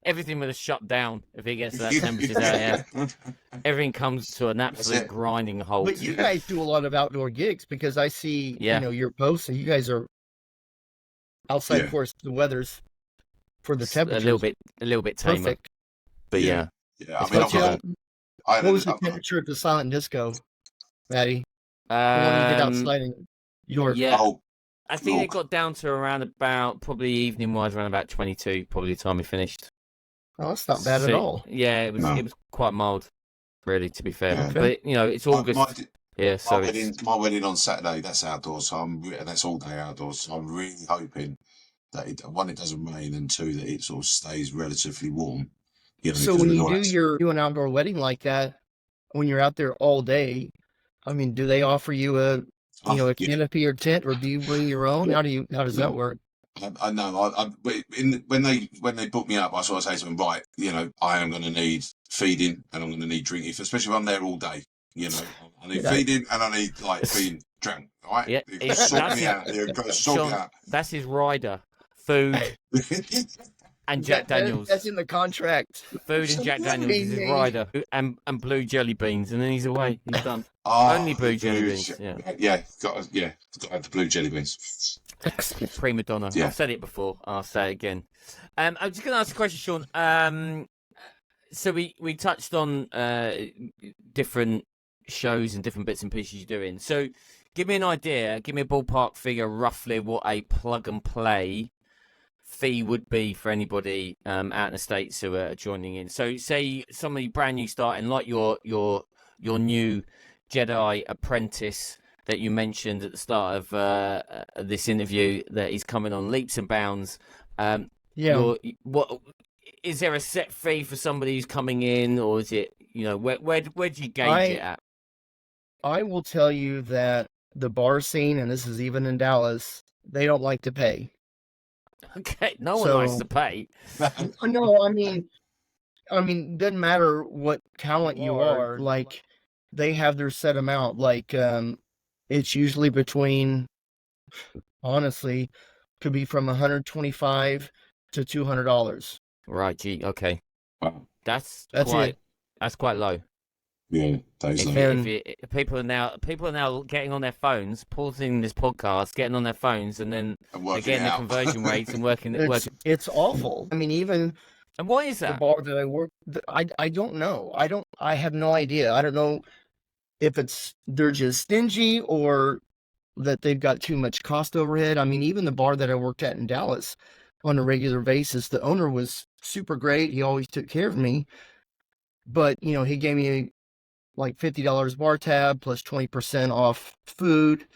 Everything would have shut down if it gets to that temperature out here. Everything comes to an absolute grinding halt. But you guys do a lot of outdoor gigs because I see, your posts, and you guys are outside. Of course, the weather's for the a temperature. little bit tamer. Perfect. But Yeah. I mean, what was the temperature at the silent disco, Matty? The one you did outside in York. Yeah. I think it got down to around about, probably evening wise, around about 22, probably the time we finished. Oh, that's not bad at all. Yeah, it was quite mild, really, to be fair. Yeah. But it's August. My wedding on Saturday, that's outdoors, so that's all day outdoors. So I'm really hoping that it doesn't rain, and two, that it sort of stays relatively warm. So when you do an outdoor wedding like that, when you're out there all day, I mean, do they offer you a canopy or tent, or do you bring your own? How does that work? I know. When they book me up, I sort of say to them, right, I am going to need feeding and I'm going to need drinking, especially if I'm there all day. I need feeding and I need being drunk. Right? Yeah, you've got to sort me out. You've got to sort me out. That's his rider. Food and Jack Daniels. That's in the contract. Food and Jack Daniels is his rider, and blue jelly beans, and then he's away. He's done. Oh, only blue jelly beans. Yeah. Got to have the blue jelly beans. Prima donna. Yeah. I've said it before. I'll say it again. I'm just going to ask a question, Shawn. So we touched on different shows and different bits and pieces you're doing. So give me an idea. Give me a ballpark figure, roughly, what a plug and play fee would be for anybody out in the States who are joining in. So say somebody brand new starting, like your new Jedi apprentice that you mentioned at the start of this interview, that he's coming on leaps and bounds. What is there a set fee for somebody who's coming in, or is it where do you gauge it at? I will tell you that the bar scene, and this is even in Dallas, they don't like to pay. Okay, no one likes to pay. No, I mean, doesn't matter what talent you are. Like, they have their set amount. Like, it's usually between, honestly, could be from $125 to $200. Right. Gee. Okay. Wow. That's quite low. Yeah, people are now getting on their phones, pausing this podcast, getting on their phones, and then they're getting the conversion rates and working. It's awful. I mean, even. And why is that? The bar that I work, I don't know. I have no idea. I don't know if they're just stingy or that they've got too much cost overhead. I mean, even the bar that I worked at in Dallas on a regular basis, the owner was super great. He always took care of me, but he gave me like $50 bar tab plus 20% off food,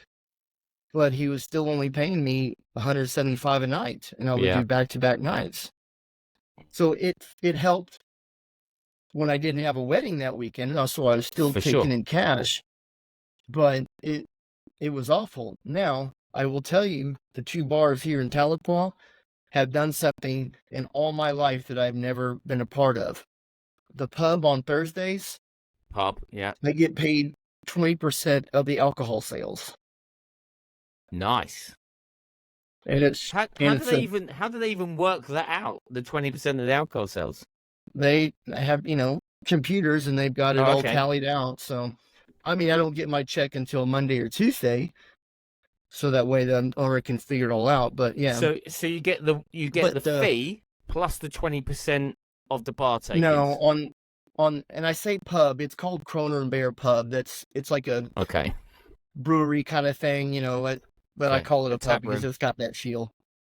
but he was still only paying me $175 a night, and I would do back-to-back nights. So it helped when I didn't have a wedding that weekend, so I was still taking in cash, but it was awful. Now, I will tell you, the two bars here in Tahlequah have done something in all my life that I've never been a part of. The pub on Thursdays, they get paid 20% of the alcohol sales. Nice. And it's how do they even work that out? The 20% of the alcohol sales. They have computers, and they've got it all tallied out. So, I mean, I don't get my check until Monday or Tuesday, so that way the owner can figure it all out. But yeah. So you get the fee plus the 20% of the bar takings. No, on and I say pub, it's called Kroner and Bear Pub. It's like a brewery kind of thing, but I call it a pub because it's got that feel.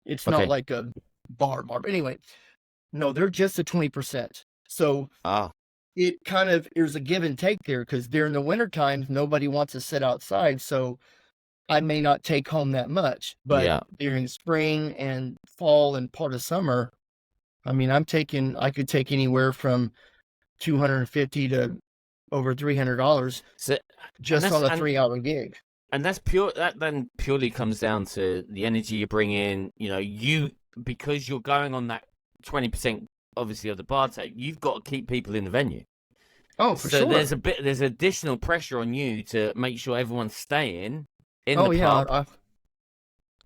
It's not like a bar. But anyway, no, they're just the 20%. So it kind of, there's a give and take there, because during the winter times, nobody wants to sit outside. So I may not take home that much, but during spring and fall and part of summer, I mean, I could take anywhere from $250 to over $300 just on a 3-hour gig. And that's pure. That then purely comes down to the energy you bring in. Because you're going on that 20%, obviously, of the bar take, you've got to keep people in the venue. Oh, for sure. So there's additional pressure on you to make sure everyone's staying in the pub. I've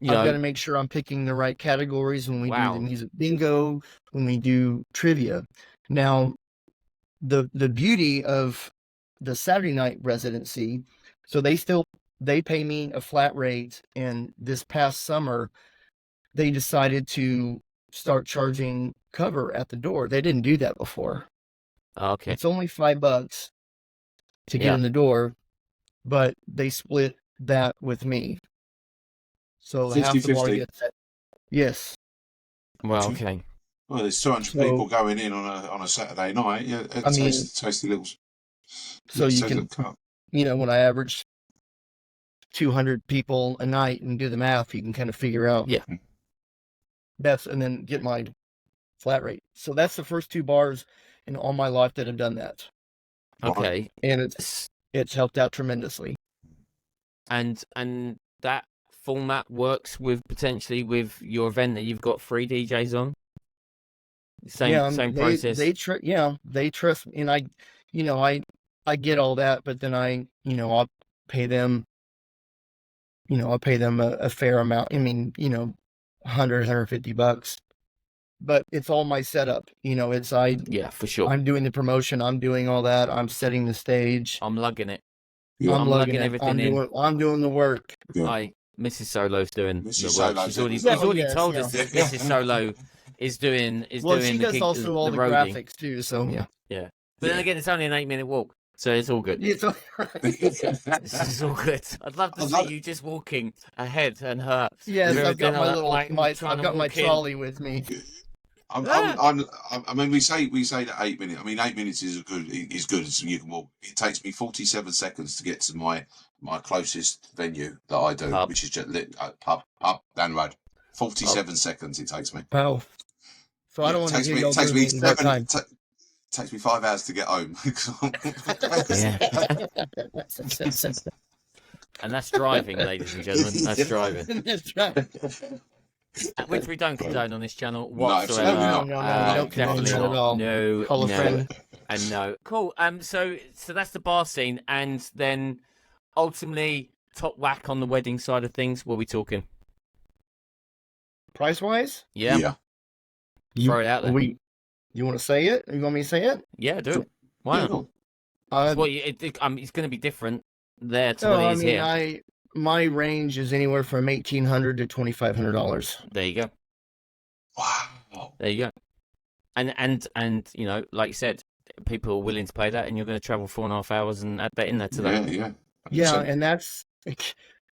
got to make sure I'm picking the right categories when we do the music bingo, when we do trivia. Now, the beauty of the Saturday night residency, so they pay me a flat rate, and this past summer they decided to start charging cover at the door. They didn't do that before. Okay. It's only $5 to get in the door, but they split that with me. So half the bar 50-50. gets that. Yes. Well, okay. Well, there's 200 people going in on a Saturday night. Yeah, tasty little. So you can, when I average 200 people a night and do the math, you can kind of figure out. Yeah. And then get my flat rate. So that's the first 2 bars in all my life that have done that. Okay. And it's helped out tremendously. And that format works potentially with your event that you've got 3 DJs on? Same process. They trust me, and I get all that, but then I'll pay them, a fair amount. I mean, $100, $150. But it's all my setup. Yeah, for sure. I'm doing the promotion. I'm doing all that. I'm setting the stage. I'm lugging it. Yeah. I'm lugging everything in. I'm doing the work. Yeah. Mrs. Solo's doing Mrs. the work. She's already told us that Yeah. Mrs. Solo is doing. Well, she does also all the graphics too. So yeah. But then again, it's only an 8-minute walk, so it's all good. It's all This is all good. I'd love to see you just walking ahead and her. Yes, I've got my little I've got my trolley with me. I mean, we say that 8 minutes. I mean, 8 minutes is good. So you can walk. It takes me 47 seconds to get to my closest venue that I do, which is just pub down the road. 47 seconds it takes me. Wow. So I don't want to hear y'all doing it in that time. Takes me 5 hours to get home. And that's driving, ladies and gentlemen. That's driving. That's right. Which we don't condone on this channel whatsoever. No, we don't condone that at all. No, Call a friend. And no. Cool. So that's the bar scene, and then ultimately top whack on the wedding side of things. What are we talking? Price wise? Yeah. Throw it out there. You want to say it? You want me to say it? Yeah, do it. Why not? It's going to be different there to what it is here. My range is anywhere from $1,800 to $2,500. There you go. Wow. There you go. And like you said, people are willing to pay that, and you're going to travel 4.5 hours and add that in there to that. Yeah, and that's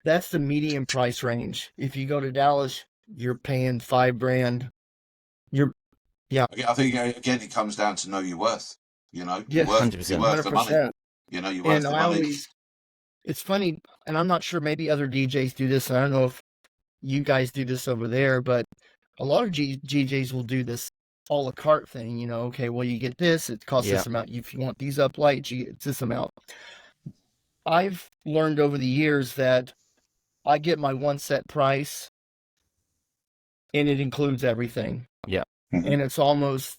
the medium price range. If you go to Dallas, you're paying $5,000. I think again it comes down to know your worth. You're worth 100%. You're worth the money. You're worth the money. It's funny, and I'm not sure, maybe other DJs do this. I don't know if you guys do this over there, but a lot of DJs will do this a la carte thing. Okay, well, you get this, it costs this amount. If you want these up lights, you get this amount. I've learned over the years that I get my one set price, and it includes everything. Yeah. And it's almost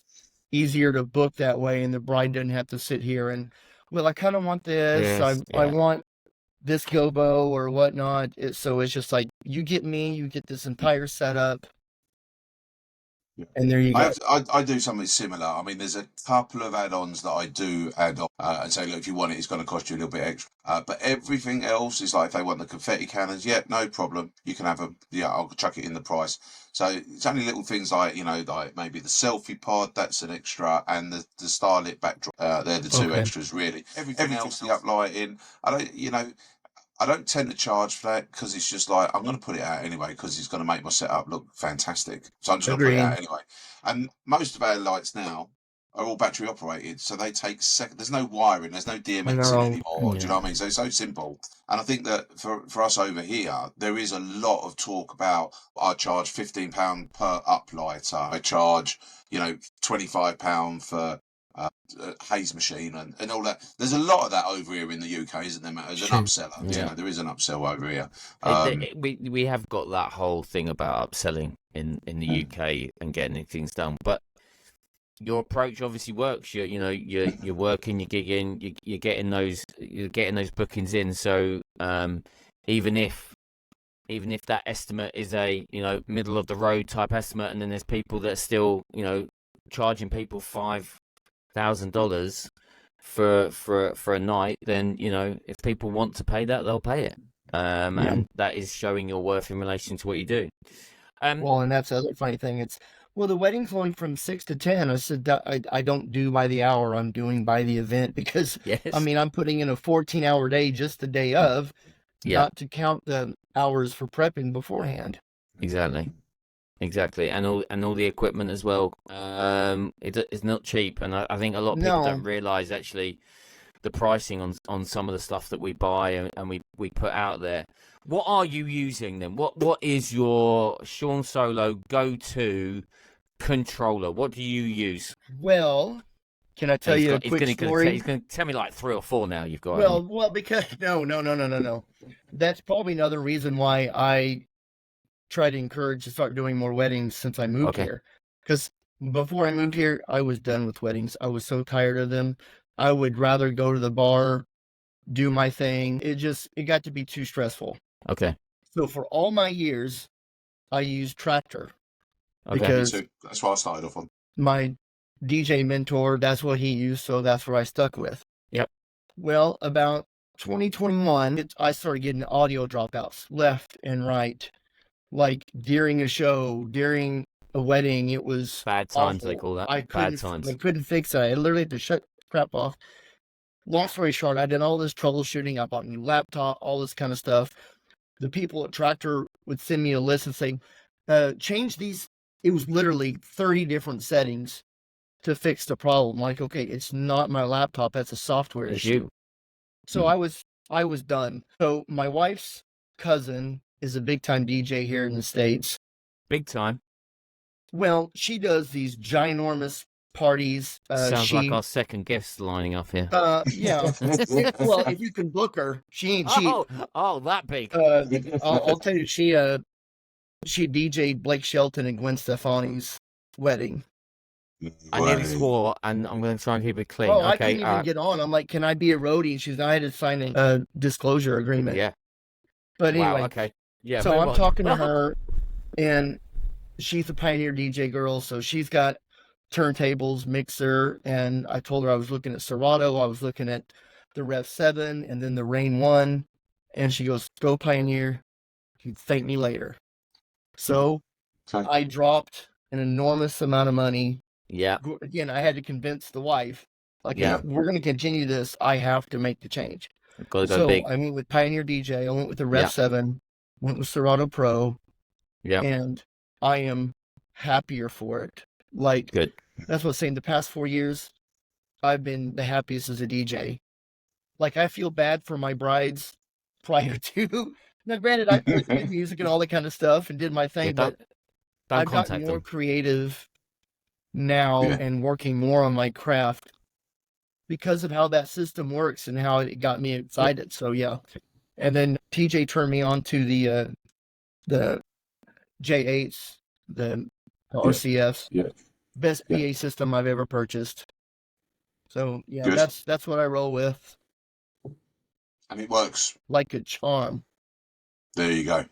easier to book that way, and the bride doesn't have to sit here and, well, I kind of want this. I want this gobo or whatnot. So it's just like, you get me, you get this entire setup, and there you go. I do something similar. I mean, there's a couple of add-ons that I do add on and say, look, if you want it, it's going to cost you a little bit extra. But everything else is like, if they want the confetti cannons, no problem. You can have them. I'll chuck it in the price. So it's only little things like, like maybe the selfie pod, that's an extra, and the starlit backdrop. They're the two extras, really. Everything else, the uplighting, I don't tend to charge for that because it's just like, I'm going to put it out anyway because it's going to make my setup look fantastic. So I'm just going to put it out anyway. And most of our lights now are all battery operated, so they take there's no wiring, there's no DMX anymore. Do you know what I mean? So it's so simple. And I think that for us over here, there is a lot of talk about, I charge £15 per uplighter. I charge, £25 for haze machine and all that. There's a lot of that over here in the UK, isn't there, Matt? As an upseller, there is an upsell over here. We have got that whole thing about upselling in the UK and getting things done, but your approach obviously works. You're working, you're gigging, you're getting those bookings in. So even if that estimate is a middle of the road type estimate, and then there's people that are still charging people $5,000 for a night, then if people want to pay that, they'll pay it, and that is showing your worth in relation to what you do. Well, and that's the other funny thing. It's Well, the wedding's only from 6 to 10. I said that I don't do by the hour. I'm doing by the event because, Yes. I mean, I'm putting in a 14-hour day just the day of, not to count the hours for prepping beforehand. Exactly. And all the equipment as well. It's not cheap, and I think a lot of people don't realize actually the pricing on some of the stuff that we buy and we put out there. What are you using then? What is your Shawn Solo go-to controller? What do you use? Well, can I tell you a quick story? He's going to tell me like 3 or 4 now. You've got. Well, because no. That's probably another reason why I try to encourage to start doing more weddings since I moved here. Because before I moved here, I was done with weddings. I was so tired of them. I would rather go to the bar, do my thing. It got to be too stressful. Okay. So for all my years, I used Tractor. Okay. Because that's what I started off on. My DJ mentor, that's what he used, so that's what I stuck with. Yep. Well, about 2021, I started getting audio dropouts left and right. Like during a show, during a wedding, it was bad times, awful. they call that. Bad times. I couldn't fix it. I literally had to shut crap off. Long story short, I did all this troubleshooting. I bought a new laptop, all this kind of stuff. The people at Tractor would send me a list and say, change these. It was literally 30 different settings to fix the problem. Like, okay, it's not my laptop. That's a software issue. So I was done. So my wife's cousin is a big time DJ here in the States. Big time. Well, she does these ginormous parties. Sounds like our second guest lining up here. Yeah. Well, if you can book her, she ain't cheap. Oh, that big. I'll tell you, she DJ'd Blake Shelton and Gwen Stefani's wedding. I nearly swore, and I'm going to try and keep it clean. Oh, I couldn't even get on. I'm like, can I be a roadie? And she's like, I had to sign a disclosure agreement. Yeah. But anyway. Wow, okay. Yeah. So I'm talking to her, and she's a Pioneer DJ girl, so she's got turntables, mixer, and I told her I was looking at Serato, I was looking at the Rev 7, and then the Rain 1, and she goes, go Pioneer, you thank me later. So I dropped an enormous amount of money. Yeah. Again, I had to convince the wife, like, if we're going to continue this, I have to make the change. Gotta go big. I went with Pioneer DJ, I went with the Rev 7, went with Serato Pro, and I am happier for it. Like, good. That's what I'm saying. The past 4 years, I've been the happiest as a DJ. Like, I feel bad for my brides prior to. Now, granted, I played music and all that kind of stuff and did my thing, but I've gotten more creative now and working more on my craft because of how that system works and how it got me excited. So, yeah. And then TJ turned me on to the J8s, the RCFs. Yeah. Best PA system I've ever purchased. So yeah, that's what I roll with. And it works like a charm. There you go.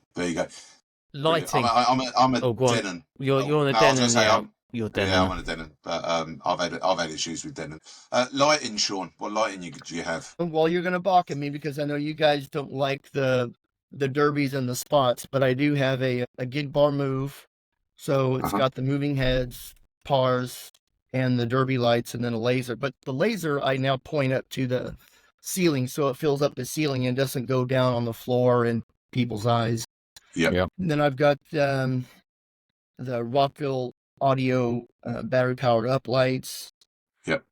Lighting. I'm a Denon. You're on a Denon now. You're Denon. Yeah, I'm on a Denon. But I've had issues with Denon. Lighting, Shawn. What lighting do you have? Well, you're gonna balk at me because I know you guys don't like the derbies and the spots, but I do have a gig bar move. So it's got the moving heads, pars, and the derby lights, and then a laser. But the laser I now point up to the ceiling, so it fills up the ceiling and doesn't go down on the floor and people's eyes. Yeah. And then I've got the Rockville Audio battery powered up lights. Yep.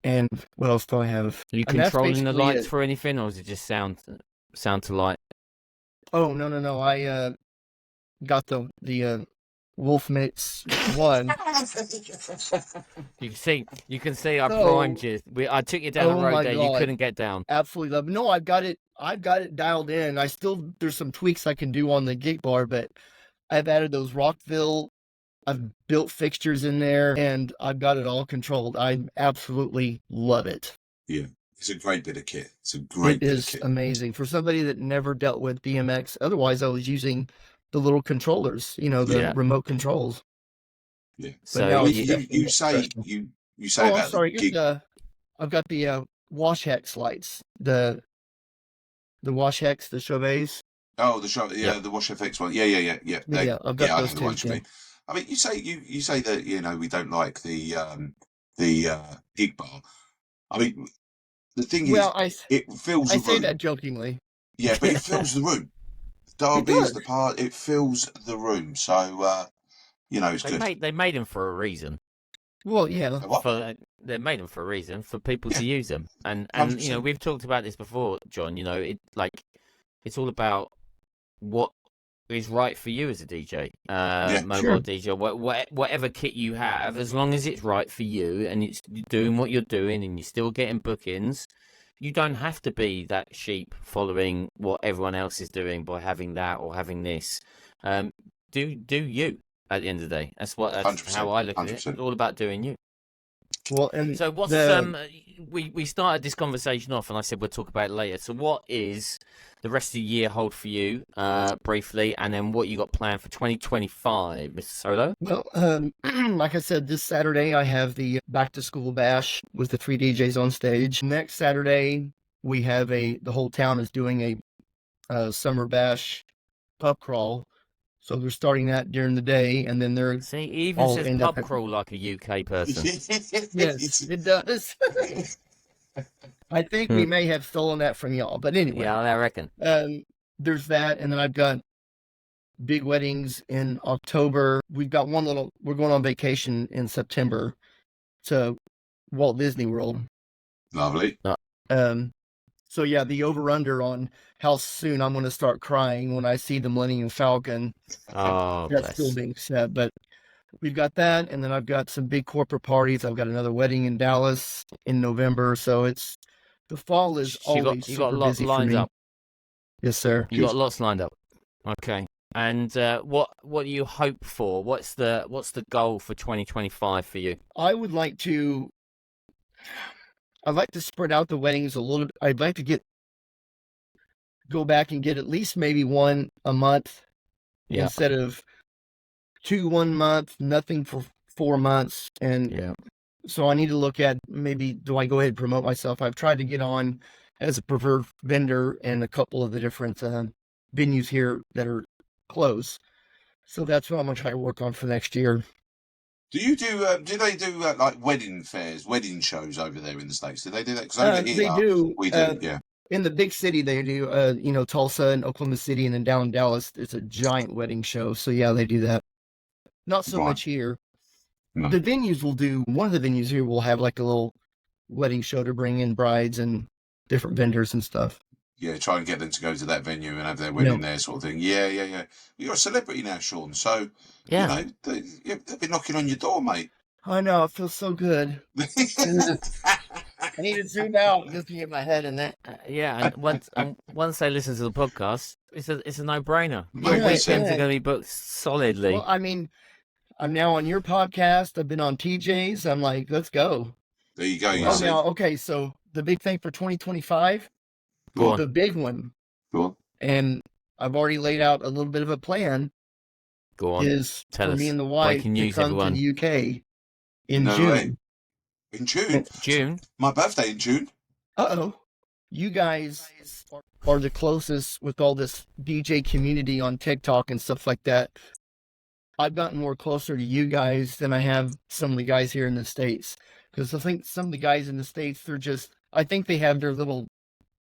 And what else do I have? Are you controlling the lights for anything, or is it just sound to light? Oh no! I got the Wolf Mix 1. You can see I primed you. I took you down the road there. God. You couldn't get down. Absolutely love it. No, I've got it dialed in. There's some tweaks I can do on the gig bar, but I've added those Rockville. I've built fixtures in there, and I've got it all controlled. I absolutely love it. Yeah, it's a great bit of kit. It is amazing for somebody that never dealt with DMX. Otherwise, I was using the little controllers, the remote controls. Yeah. So you say I'm sorry. Gig... I've got the Wash Hex lights, the Wash Hex, the Chauvets. Oh, the Wash FX one. Yeah. I've got those two. I mean, you say that we don't like the gig bar. I mean, the thing is, Well, it fills I the say room. that jokingly. Yeah, but it fills the room. It Derby's does. the part. It fills the room. So it's good. They made them for a reason. Well, yeah. What? They made them for a reason for people Yeah, to use them, and 100%. we've talked about this before, John. It's all about what is right for you as a DJ, Yeah, mobile Sure. DJ, whatever kit you have, as long as it's right for you and it's doing what you're doing and you're still getting bookings. You don't have to be that sheep following what everyone else is doing by having that or having this. Do you at the end of the day? That's 100%. how I look at it. 100%. It's all about doing you. Well, and So what's the we started this conversation off, and I said we'll talk about it later. So what is the rest of the year hold for you, briefly, and then what you got planned for 2025, Mr. Solo? well, like I said, this Saturday I have the back to school bash with the 3 DJs on stage. Next Saturday we have the whole town is doing a summer bash pub crawl. So they're starting that during the day, and then they're See, he even all says end up pub crawl like a UK person. Yes, it does. I think we may have stolen that from y'all, but anyway. Yeah, I reckon. There's that, and then I've got big weddings in October. We're going on vacation in September to Walt Disney World. Lovely. So yeah, the over/under on how soon I'm going to start crying when I see the Millennium Falcon. Oh, That's bless. still being set, but we've got that, and then I've got some big corporate parties. I've got another wedding in Dallas in November, so the fall is always You got a super lot busy for lined me. up. Yes, sir. You got lots lined up. Okay. And what do you hope for? What's the goal for 2025 for you? I'd like to spread out the weddings a little bit. I'd like to go back and get at least maybe one a month instead of 2 1 month, nothing for 4 months. And so I need to look at maybe, do I go ahead and promote myself? I've tried to get on as a preferred vendor in a couple of the different venues here that are close. So that's what I'm going to try to work on for next year. Do you do they do like wedding fairs, wedding shows over there in the States? Do they do that? 'Cause over here, They do. we do, yeah. In the big city, they do, Tulsa and Oklahoma City, and then down in Dallas, it's a giant wedding show. So yeah, they do that. Not so much here. No. The venues will do, one of the venues here will have like a little wedding show to bring in brides and different vendors and stuff. Yeah, try and get them to go to that venue and have their wedding there, sort of thing. Yeah. You're a celebrity now, Shawn. So, Yeah. They've been knocking on your door, mate. I know, it feels so good. I need to zoom out just to get my head in that. And once they listen to the podcast, it's a no-brainer. Yeah, Weekends are going to be booked solidly. Well, I mean, I'm now on your podcast. I've been on TJ's. I'm like, let's go. There you go. Okay, so the big thing for 2025, the big one, and I've already laid out a little bit of a plan. Go on. Is Tell for us. me and the wife Breaking to news, come everyone. to the UK in No June. way. In June? June? My birthday in June. Uh-oh. You guys are the closest with all this DJ community on TikTok and stuff like that. I've gotten more closer to you guys than I have some of the guys here in the States. Because I think some of the guys in the States, I think they have their little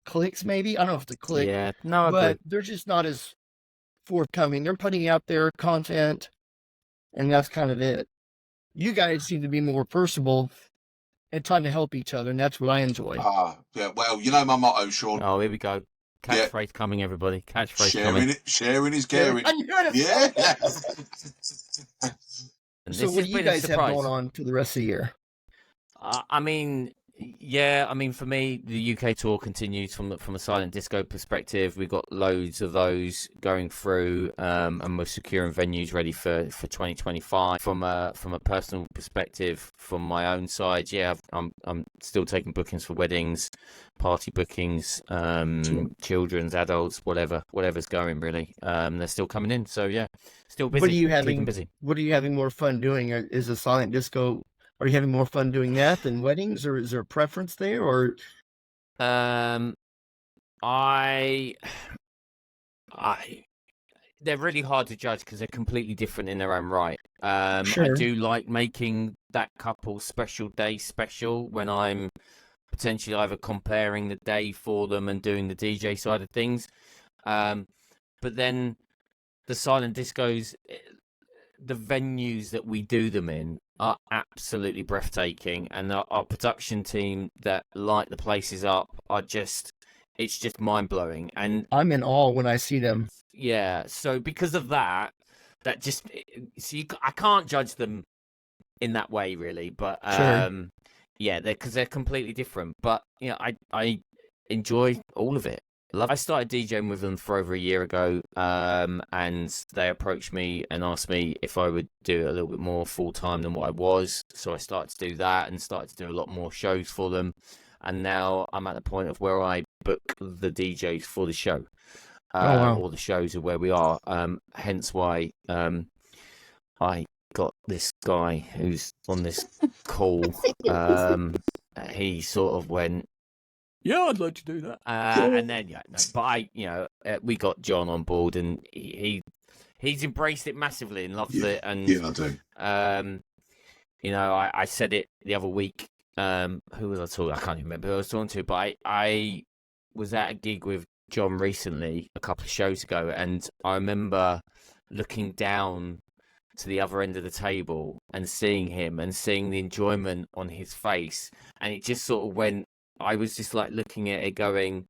cliques maybe. I don't know if it's a clique. Yeah. No, but they're just not as forthcoming. They're putting out their content, and that's kind of it. You guys seem to be more personable and trying to help each other, and that's what I enjoy. Yeah. Well, you know my motto, Shawn. Oh, here we go. Catchphrase coming, everybody. Catchphrase coming. Sharing is caring. Yeah. And So what do you guys have going on for the rest of the year? I mean, for me, the UK tour continues from a silent disco perspective. We've got loads of those going through, and we're securing venues ready for 2025. From a personal perspective, from my own side, I'm still taking bookings for weddings, party bookings, children's, adults, whatever's going really. They're still coming in, so still busy. Keeping busy. What are you having more fun doing? Is a silent disco? Are you having more fun doing that than weddings, or is there a preference there? Or I they're really hard to judge because they're completely different in their own right. I Sure. do like making that couple special day special when I'm potentially either comparing the day for them and doing the DJ side of things. But then the silent discos, the venues that we do them in are absolutely breathtaking, and our production team that light the places up are just, it's just mind-blowing. And I'm in awe when I see them. yeah, so because of that just, see, I can't judge them in that way really, but Sure. yeah, because they're completely different. But you know, I enjoy all of it. I started DJing with them for over a year ago, and they approached me and asked me if I would do a little bit more full time than what I was. So I started to do that and started to do a lot more shows for them. And now I'm at the point of where I book the DJs for the show. Wow. Or the shows are where we are. Hence why I got this guy who's on this call. He sort of went, yeah, I'd like to do that. And then, yeah, no, but we got Jon on board, and he's embraced it massively and loves it. And yeah, I do. I said it the other week. Who was I talking? I can't even remember who I was talking to, but I was at a gig with Jon recently, a couple of shows ago, and I remember looking down to the other end of the table and seeing him and seeing the enjoyment on his face, and it just sort of went. I was just like looking at it going,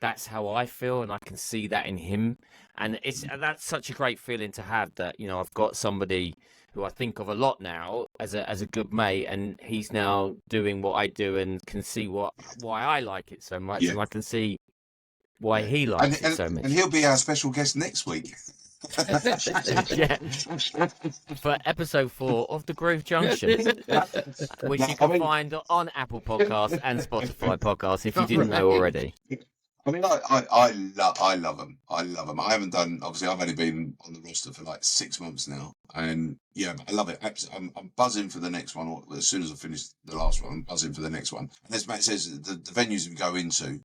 that's how I feel, and I can see that in him. And that's such a great feeling to have, that, I've got somebody who I think of a lot now as a good mate, and he's now doing what I do and can see why I like it so much, and I can see why he likes it so much. And he'll be our special guest next week. Yeah, for episode 4 of the Groove Junction, which you can find on Apple Podcasts and Spotify Podcasts if you didn't know already. I mean, I love them. I love them. I haven't done, obviously, I've only been on the roster for like 6 months now, and yeah, I love it. I'm buzzing for the next one. As soon as I finish the last one, I'm buzzing for the next one. And as Matt says, the venues we go into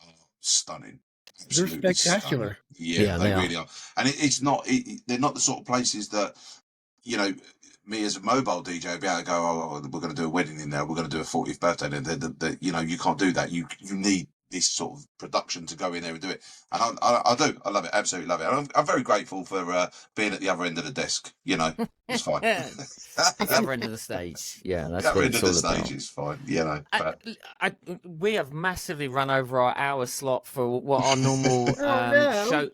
are stunning. They're spectacular. Stunning. Yeah, they really are. And they're not the sort of places that, me as a mobile DJ would be able to go, oh, we're going to do a wedding in there, we're going to do a 40th birthday. You can't do that. You need this sort of production to go in there and do it. And I do. I love it. Absolutely love it. And I'm very grateful for being at the other end of the desk. It's fine. The other end of the stage. Yeah, that's the what end it's of all the about. stage is fine. But... we have massively run over our hour slot for what our normal show.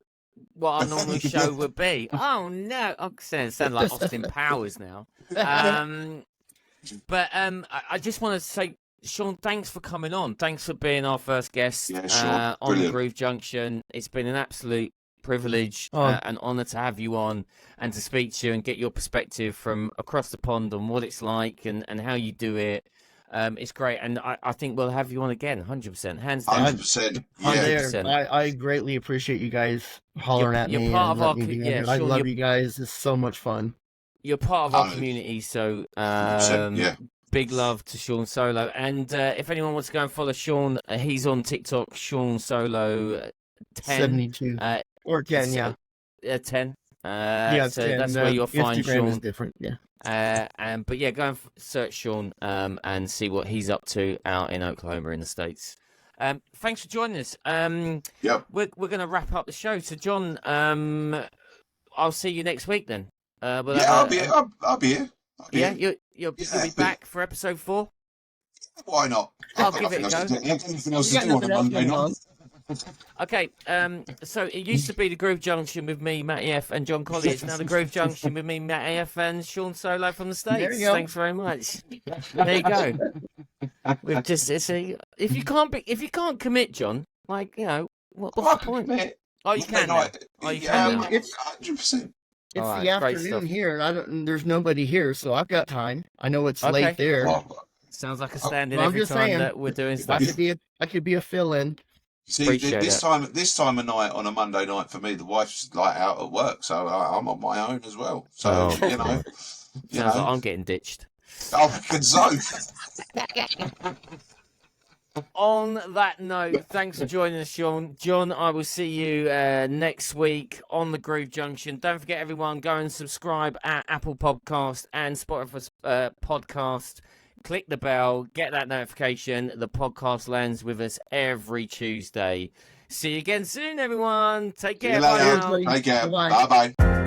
What our normal show would be. Oh no! I'm saying it sounds like Austin Powers now. But I just want to say, Shawn, thanks for coming on. Thanks for being our first guest on the Groove Junction. It's been an absolute privilege, an honour to have you on and to speak to you and get your perspective from across the pond on what it's like and how you do it. It's great, and I think we'll have you on again, 100%, hands down. 100%. I greatly appreciate you guys hollering at me. Part of our I love you guys. It's so much fun. You're part of our community, so big love to Shawn Solo. And if anyone wants to go and follow Shawn, he's on TikTok, Shawn Solo 10. 72. Or 10, 10. So 10. that's where you'll find Instagram Shawn. Is different, yeah. But yeah, go and search Shawn and see what he's up to out in Oklahoma in the States. Thanks for joining us. We're going to wrap up the show. So Jon, I'll see you next week then. I'll be here. You'll be back for episode 4. Why not? I'll give it a go. Anything else to do on a Monday night? Okay, so it used to be the Groove Junction with me, Matty F, and Jon Colley. It's now the Groove Junction with me, Matty F, and Shawn Solo from the States. There you go. Thanks very much. There you go. We've just if you can't commit, Jon, like what's the point? Commit. Oh, you can. Can. It's 100%. It's right, the afternoon here. There's nobody here, so I've got time. I know it's late there. Sounds like a stand-in every time that we're doing stuff. I could be a fill-in. See, this time of night on a Monday night for me, the wife's like out at work, so I'm on my own as well. So Sounds like I'm getting ditched. I reckon so. On that note, thanks for joining us, Shawn. Jon, I will see you next week on the Groove Junction. Don't forget, everyone, go and subscribe at Apple Podcast and Spotify Podcast. Click the bell, get that notification. The podcast lands with us every Tuesday. See you again soon, everyone. Take care. See you later. Bye now. Take care. Bye-bye. Bye-bye.